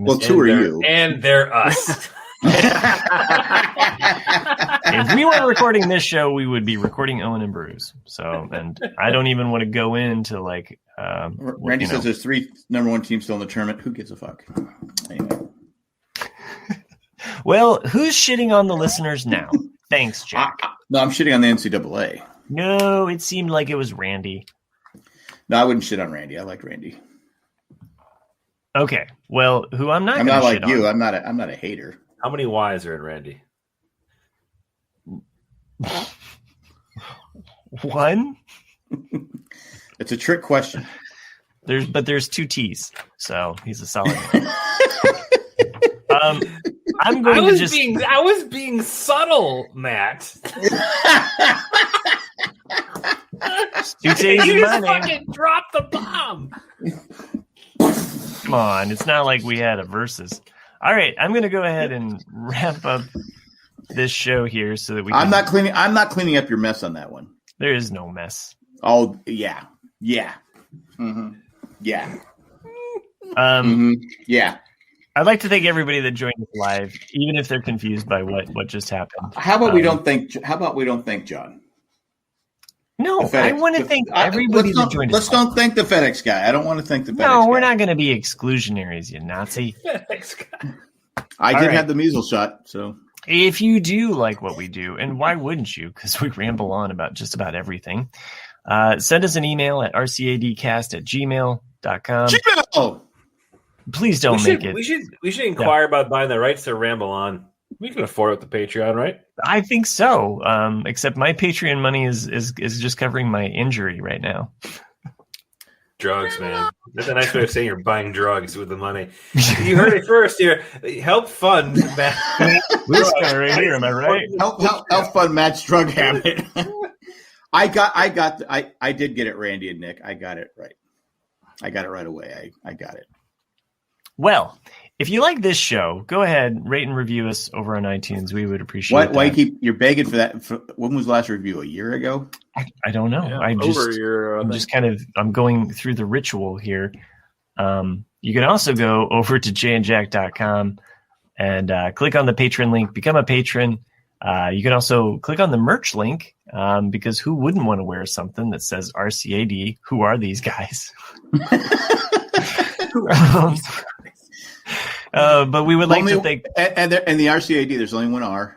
well, 2 are you and they're us. If we weren't recording this show, we would be recording Owen and Baruz. So, and I don't even want to go into Randy says there's 3 number 1 teams still in the tournament. Who gives a fuck? Anyway. Well, who's shitting on the listeners now? Thanks, Jack. No, I'm shitting on the NCAA. No, it seemed like it was Randy. No, I wouldn't shit on Randy. I like Randy. Okay. Well, who I'm not like you. On. I'm not a hater. How many Y's are in Randy? 1. It's a trick question. There's 2 T's, so he's a solid man. I'm going I was being subtle, Matt. 2 T's in my name. Fucking drop the bomb. Come on, it's not like we had a versus. All right, I'm going to go ahead and wrap up this show here so that we. I'm not cleaning up your mess on that one. There is no mess. Oh yeah. Mm-hmm. Yeah. Yeah. I'd like to thank everybody that joined us live, even if they're confused by what just happened. How about we don't thank John? No, I want to thank everybody that joined us. Let's don't thank the FedEx guy. I don't want to thank the FedEx guy. No, we're not going to be exclusionaries, you Nazi. FedEx guy. I did have the measles shot, so. If you do like what we do, and why wouldn't you? Because we ramble on about just about everything. Send us an email at rcadcast@gmail.com. Gmail! Please don't make it. We should inquire about buying the rights to ramble on. We can afford it with the Patreon, right? I think so. Except my Patreon money is just covering my injury right now. Drugs, man. That's a nice way of saying you're buying drugs with the money. You heard it first here. Help fund Matt. This guy right here, am I right? Help fund Matt's drug habit. I did get it, Randy and Nick. I got it right. I got it right away. I got it. Well, if you like this show, go ahead, rate and review us over on iTunes. We would appreciate that. Why you're begging for that? When was the last review? A year ago? I don't know. Yeah, I'm just kind of going through the ritual here. You can also go over to jandjack.com and click on the Patron link, become a patron. You can also click on the merch link because who wouldn't want to wear something that says RCAD? Who are these guys? But we would like to thank... And the RCAD, there's only one R.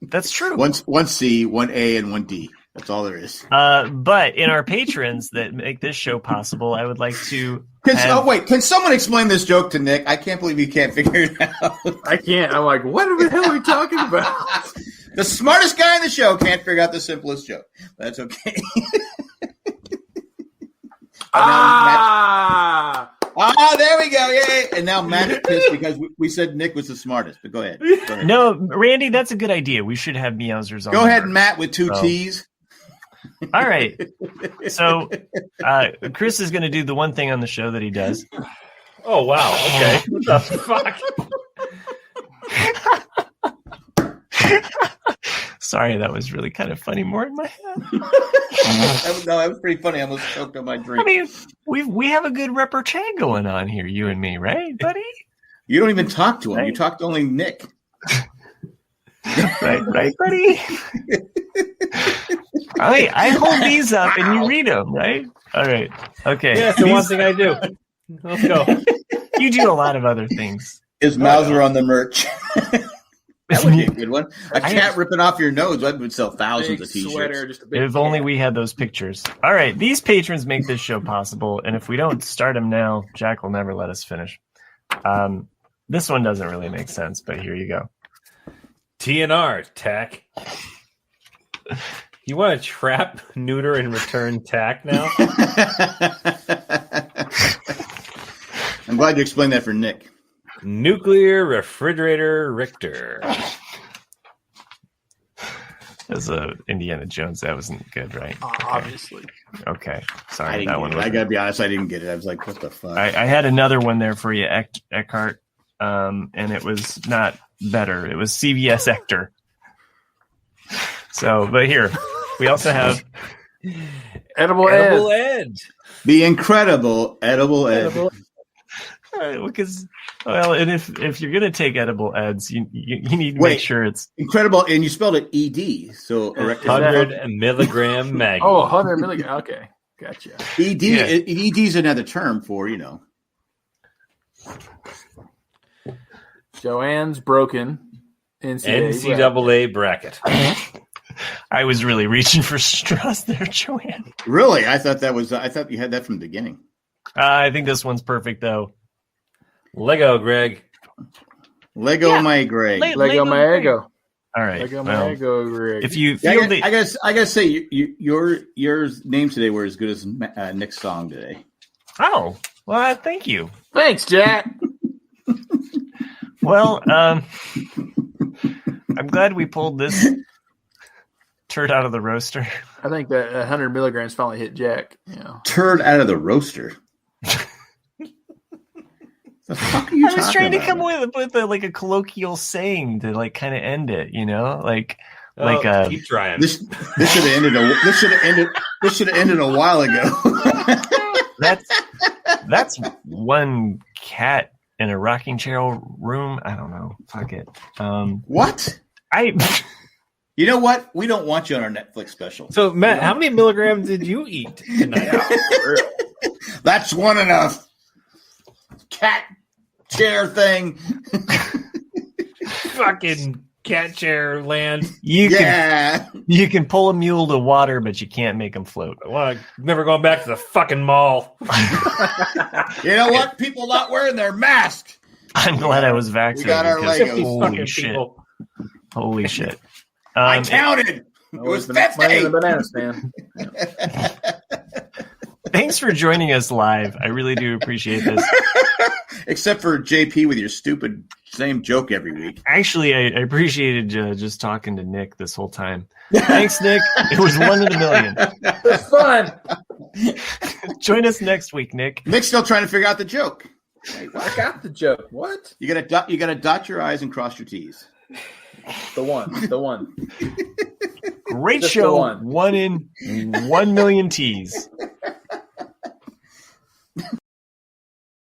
That's true. One C, one A, and one D. That's all there is. But in our patrons that make this show possible, I would like to... Can someone explain this joke to Nick? I can't believe he can't figure it out. I can't. I'm like, what the hell are we talking about? The smartest guy in the show can't figure out the simplest joke. That's okay. There we go. Yay. And now Matt's pissed because we said Nick was the smartest. But go ahead. No, Randy, that's a good idea. We should have Meowsers on. Go ahead, Matt, with two T's. All right. So Chris is going to do the one thing on the show that he does. Oh, wow. Okay. What the fuck? Sorry, that was really kind of funny. More in my head. That was pretty funny. I almost choked on my drink. I mean, we have a good repertoire going on here, you and me, right, buddy? You don't even talk to him. Right. You talk to only Nick. right, buddy? I hold these up and you read them, right? All right. Okay. Yeah, that's the one thing I do. Let's go. You do a lot of other things. Is Mauser on the merch? That would be a good one. A cat ripping off your nose. That would sell thousands of T-shirts. If only we had those pictures. All right. These patrons make this show possible. And if we don't start them now, Jack will never let us finish. This one doesn't really make sense, but here you go. TNR, tack. You want to trap, neuter, and return tack now? I'm glad you explained that for Nick. Nuclear refrigerator Richter. As a Indiana Jones, that wasn't good, right? Obviously. Okay. Sorry, that one. I gotta be honest, I didn't get it. I was like, what the fuck? I had another one there for you, Eckhart, and it was not better. It was CVS Ector. So, but here, we also have Edible Ed. The incredible Edible Ed. All right, because and if you're gonna take edible eds, you need to make sure it's incredible, and you spelled it ED, so 100 milligram mag. Oh, 100 milligram. Okay, gotcha. ED is another term for Joanne's broken NCAA bracket. I was really reaching for straws there, Joanne. Really, I thought you had that from the beginning. I think this one's perfect though. Lego, Greg. Lego, my Greg. Lego, my ego. All right. Lego, my ego, Greg. If you feel I gotta say, your names today were as good as Nick's song today. Oh, well, thank you. Thanks, Jack. Well, I'm glad we pulled this turd out of the roaster. I think that 100 milligrams finally hit Jack. Turd out of the roaster. I was trying to come with a colloquial saying to kind of end it, keep trying. This should have ended a while ago. That's one cat in a rocking chair room. I don't know. Fuck it. What? You know what? We don't want you on our Netflix special. So Matt, how many milligrams did you eat tonight? That's one enough. Cat chair thing. Fucking cat chair land. You can pull a mule to water, but you can't make him float. Well, I've never gone back to the fucking mall. You know what? People not wearing their masks. I'm glad I was vaccinated. We got our Legos. Holy shit. Holy shit. I counted. It was 50. Banana stand. Thanks for joining us live. I really do appreciate this. Except for JP with your stupid same joke every week. Actually, I appreciated just talking to Nick this whole time. Thanks, Nick. It was 1 in a million. It was fun. Join us next week, Nick. Nick's still trying to figure out the joke. I got the joke. What? You gotta dot your I's and cross your T's. The one. Great Just show. 1 in 1 million T's.